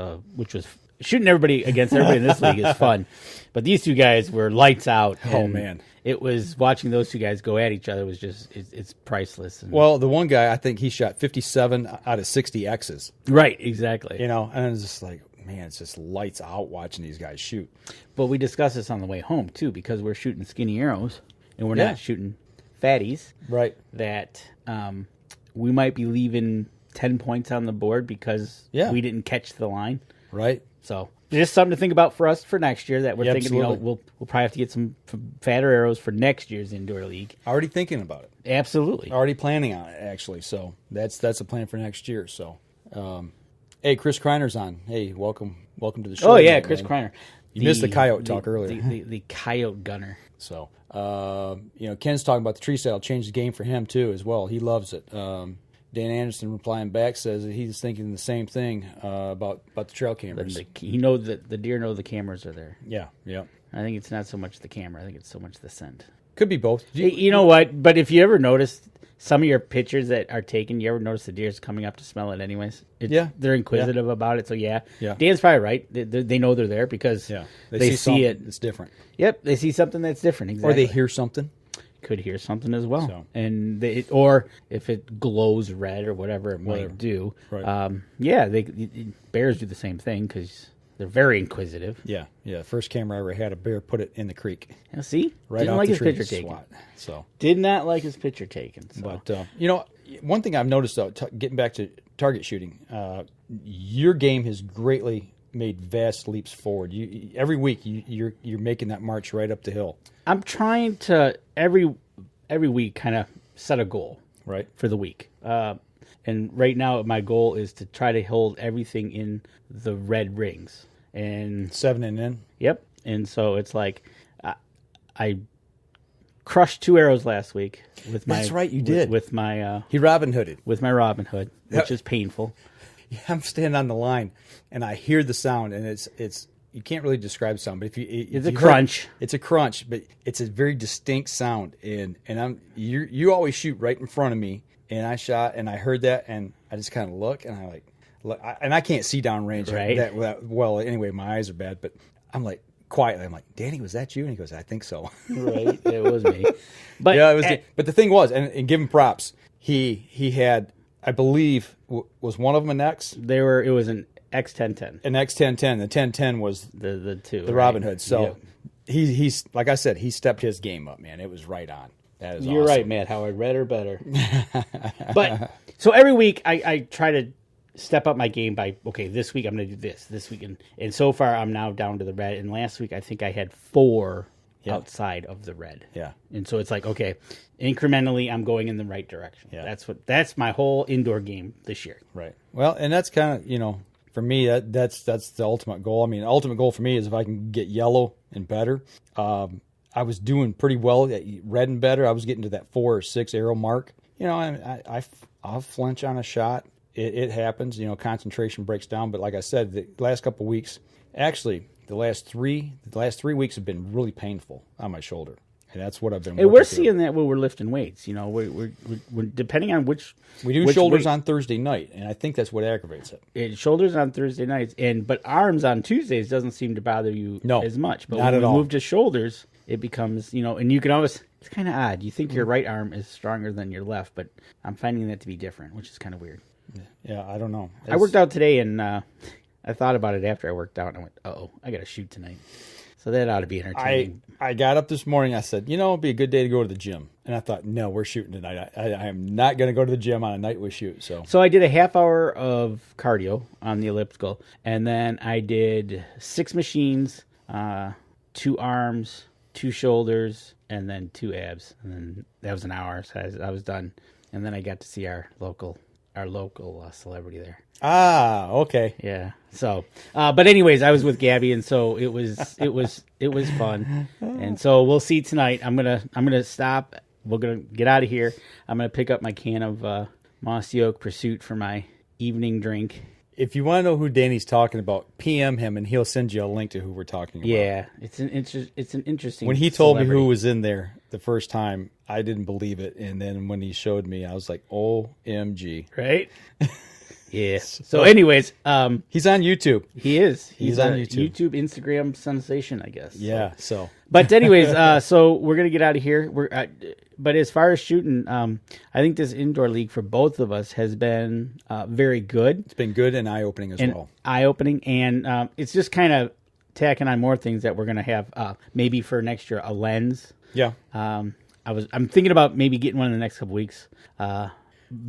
shooting everybody against everybody in this league is fun, but these 2 guys were lights out. Oh man, it was watching those 2 guys go at each other was just it's priceless. Well, the one guy, I think he shot 57 out of 60 X's. Right, exactly. And it's just like, man, it's just lights out watching these guys shoot. But we discussed this on the way home too, because we're shooting skinny arrows and we're not shooting fatties. Right. That we might be leaving 10 points on the board because we didn't catch the line. Right. So just something to think about for us for next year. That we're thinking, absolutely. we'll probably have to get some fatter arrows for next year's indoor league. Already thinking about it. Absolutely. Already planning on it, actually. So that's a plan for next year. So, hey, Chris Kreiner's on. Hey, welcome to the show. Oh yeah, Chris Kreiner. You missed the coyote talk earlier. The coyote gunner. So, Ken's talking about the tree saddle changed the game for him too as well. He loves it. Dan Anderson replying back says that he's thinking the same thing about the trail cameras. He knows that the deer know the cameras are there. Yeah. I think it's not so much the camera. I think it's so much the scent. Could be both. You know what? But if you ever notice some of your pictures that are taken, you ever notice the deer's coming up to smell it anyways? They're inquisitive about it. So yeah. Dan's probably right. They know they're there because they see it. It's different. Yep, they see something that's different. Exactly. Or they hear something. Could hear something as well, and or if it glows red or whatever it might do. Right. Bears do the same thing because they're very inquisitive. Yeah. First camera I ever had, a bear put it in the creek. Now, see, right didn't off like the his tree, picture taken. SWAT. So did not like his picture taken. So. But one thing I've noticed though, getting back to target shooting, your game has greatly made vast leaps forward. Every week you're making that march right up the hill. I'm trying to every week kind of set a goal for the week. And right now my goal is to try to hold everything in the red rings. And 7 and in. Yep. And so it's like I crushed 2 arrows last week with my. That's right, you did. With my he Robin Hooded. With my Robin Hood, which is painful. Yeah, I'm standing on the line and I hear the sound, and it's you can't really describe the sound, but it's a crunch. It's a crunch, but it's a very distinct sound, and you always shoot right in front of me, and I shot and I heard that, and I just kind of look, and I and I can't see downrange that well anyway. My eyes are bad, but I'm like quietly, I'm like, Danny, was that you? And he goes, I think so. Right, it was me. But yeah, it was. But the thing was, and give him props, he had, I believe, was one of them an X? It was an X1010. An X1010. The 1010 was the 2. The Robin Hood. So he's like I said, he stepped his game up, man. It was right on. That is You're awesome. right, Matt Howard. Red or better. But So every week I try to step up my game by, okay, this week I'm going to do this week. And so far I'm now down to the red. And last week I think I had 4 outside of the red. Yeah. And so it's like, okay, incrementally I'm going in the right direction. Yeah. That's my whole indoor game this year. Right. Well, and that's kind of, for me, that's the ultimate goal. I mean, the ultimate goal for me is if I can get yellow and better. I was doing pretty well at red and better. I was getting to that 4 or 6 arrow mark. I'll flinch on a shot. It happens. Concentration breaks down. But like I said, the last couple of weeks, actually, the last 3 weeks have been really painful on my shoulder. And that's what I've been working we're through. seeing that when we're lifting weights. We're depending on which... We do shoulders on Thursday night, and I think that's what aggravates it. Shoulders on Thursday nights, but arms on Tuesdays doesn't seem to bother you as much. But not when at we all. move to shoulders, it becomes, and you can always... It's kind of odd. You think your right arm is stronger than your left, but I'm finding that to be different, which is kind of weird. Yeah, I don't know. I worked out today, and I thought about it after I worked out, and I went, uh-oh, I got to shoot tonight. So that ought to be entertaining. I got up this morning. I said, it'd be a good day to go to the gym. And I thought, no, we're shooting tonight. I am not going to go to the gym on a night we shoot. So I did a half hour of cardio on the elliptical, and then I did 6 machines, 2 arms, 2 shoulders, and then 2 abs. And then that was an hour, so I was done. And then I got to see our local celebrity there. Ah, okay. Yeah. So, but anyways, I was with Gabby, and so it was fun. And so we'll see tonight. I'm gonna stop. We're gonna get out of here. I'm gonna pick up my can of Mossy Oak Pursuit for my evening drink. If you want to know who Danny's talking about, PM him, and he'll send you a link to who we're talking about. Yeah, it's an interesting. When he told me who was in there the first time, I didn't believe it, and then when he showed me, I was like, "OMG!" Right? Yeah. So, anyways, he's on YouTube. He is. He's on YouTube. Instagram sensation, I guess. Yeah. But anyways, so we're gonna get out of here. But as far as shooting, I think this indoor league for both of us has been very good. It's been good and eye-opening as well. Eye-opening, and it's just kind of tacking on more things that we're gonna have maybe for next year. A lens. Yeah. I'm thinking about maybe getting one in the next couple weeks.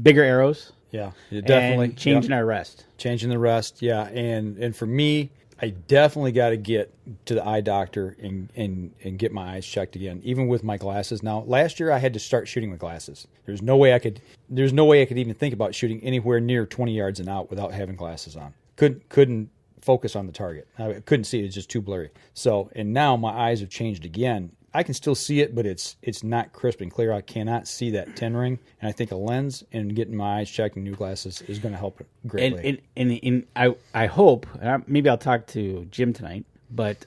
Bigger arrows. Yeah, definitely. And changing our rest. Changing the rest, yeah. And for me, I definitely got to get to the eye doctor and get my eyes checked again, even with my glasses. Now, last year I had to start shooting with glasses. There's no way I could even think about shooting anywhere near 20 yards and out without having glasses on. Couldn't focus on the target. I couldn't see it. It's just too blurry. And now my eyes have changed again. I can still see it, but it's not crisp and clear. I cannot see that 10 ring, and I think a lens and getting my eyes checked and new glasses is going to help greatly. And I hope, maybe I'll talk to Jim tonight, but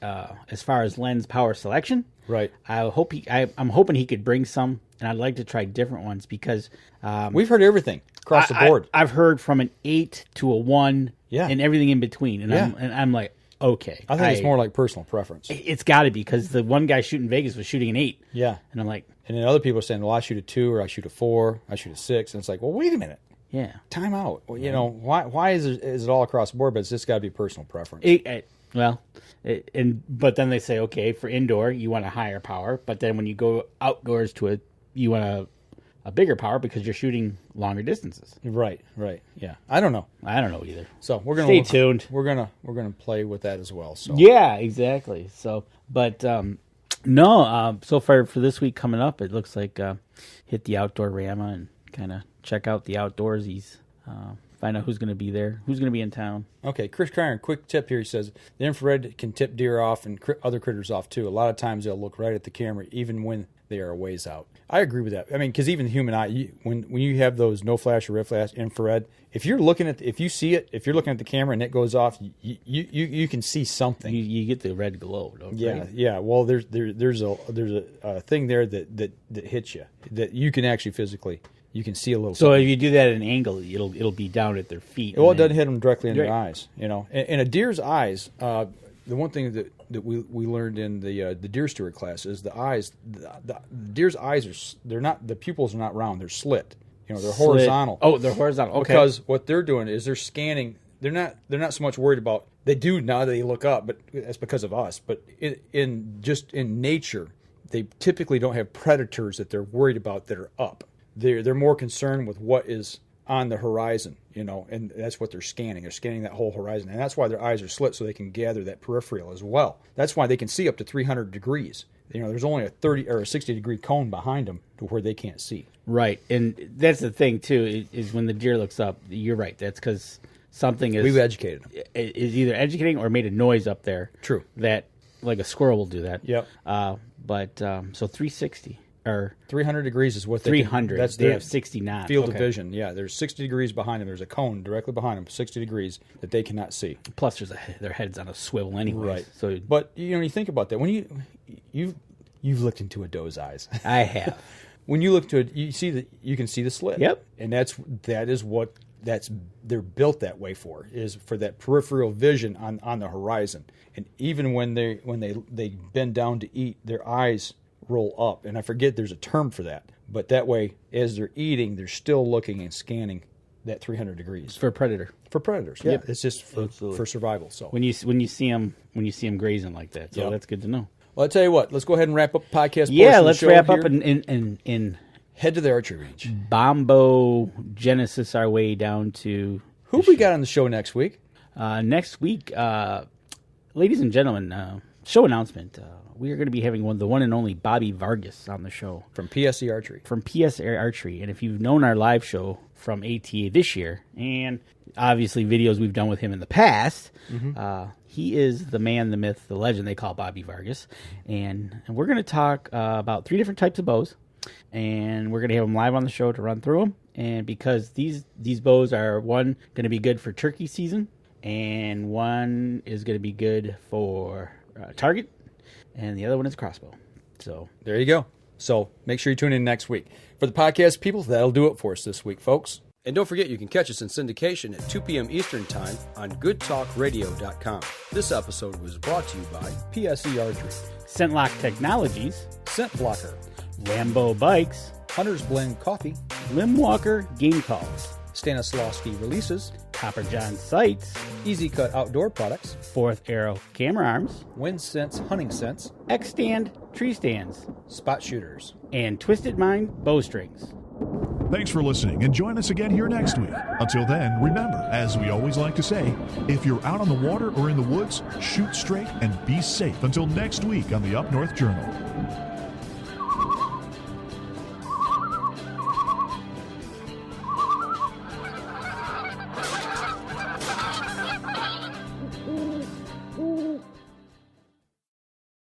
as far as lens power selection, right? I'm hoping he could bring some, and I'd like to try different ones because we've heard everything across the board. I've heard from an 8 to a 1, yeah, and everything in between, and I'm like, okay. I think it's more like personal preference. It's got to be, because the one guy shooting Vegas was shooting an 8. Yeah. And I'm like... And then other people are saying, well, I shoot a 2, or I shoot a 4, I shoot a 6. And it's like, well, wait a minute. Yeah. Time out. Well, why is it all across the board, but it's just got to be personal preference? But then they say, okay, for indoor, you want a higher power. But then when you go outdoors you want a bigger power because you're shooting longer distances. Right. Yeah. I don't know either. So we're gonna stay tuned. We're gonna play with that as well. So yeah, exactly. So, but so far for this week coming up, it looks like hit the Outdoorama and kind of check out the outdoorsies. Find out who's going to be there, who's going to be in town. Okay, Chris Cryer, quick tip here. He says the infrared can tip deer off and other critters off too. A lot of times they'll look right at the camera even when they are a ways out. I agree with that. I mean, because even the human eye, when you have those no flash or red flash infrared, if you're looking at if you're looking at the camera and it goes off, you can see something. You get the red glow. Yeah. Well, there's a thing there that hits you that you can actually physically. You can see a little. So something. if you do that at an angle, it'll be down at their feet. Well, it doesn't hit them directly in their eyes. And a deer's eyes. The one thing that we learned in the deer steward class is the eyes. The deer's eyes the pupils are not round. They're slit. They're horizontal. Oh, they're horizontal. Okay. Because what they're doing is they're scanning. They're not so much worried about. They do now that they look up, but that's because of us. But in nature, they typically don't have predators that they're worried about that are up. They're more concerned with what is on the horizon, and that's what they're scanning. They're scanning that whole horizon, and that's why their eyes are slit, so they can gather that peripheral as well. That's why they can see up to 300 degrees. There's only a 30 or a 60 degree cone behind them to where they can't see. Right, and that's the thing too. Is when the deer looks up, you're right. That's because something is. We've educated them. Is either educating or made a noise up there. True. That like a squirrel will do that. Yep. So 360 or 300 degrees is what they 300. That's they their have 60 knots. Field of vision. Yeah, there's 60 degrees behind them. There's a cone directly behind them, 60 degrees that they cannot see. Plus, their head's on a swivel anyway. Right. So, but you think about that when you've looked into a doe's eyes. I have. When you look to it, you can see the slit. Yep. And they're built that way is for that peripheral vision on the horizon. And even when they bend down to eat, their eyes roll up. And I forget there's a term for that. But that way, as they're eating, they're still looking and scanning that 300 degrees for predators. Yeah, yep. It's just for survival. So when you see them grazing like that, so that's good to know. Well, I'll tell you what. Let's go ahead and wrap up the podcast. Yeah, let's wrap up and head to the archery range. Bombo Genesis our way down to who we got on the show next week. Next week, ladies and gentlemen, show announcement. We are going to be having the one and only Bobby Vargas on the show from PSE Archery. And if you've known our live show from ATA this year, and obviously videos we've done with him in the past, he is the man, the myth, the legend they call Bobby Vargas. And we're going to talk about 3 different types of bows, and we're going to have him live on the show to run through them. And because these bows are, one, going to be good for turkey season, and one is going to be good for target, and the other one is crossbow. So there you go. So make sure you tune in next week. For the podcast people, that'll do it for us this week, folks. And don't forget, you can catch us in syndication at 2 p.m. Eastern Time on goodtalkradio.com. This episode was brought to you by PSE Archery, ScentLock Technologies, Scent Blocker, Rambo Bikes, Hunter's Blend Coffee, Limb Walker Game Calls, Stanislawski Releases, Copper John Sights, EZ Kut Outdoor Products, Fourth Arrow Camera Arms, Wind Sense Hunting Sense, X-Stand Tree Stands, Spot Shooters, and Twisted Mind Bowstrings. Thanks for listening, and join us again here next week. Until then, remember, as we always like to say, if you're out on the water or in the woods, shoot straight and be safe. Until next week on the Up North Journal.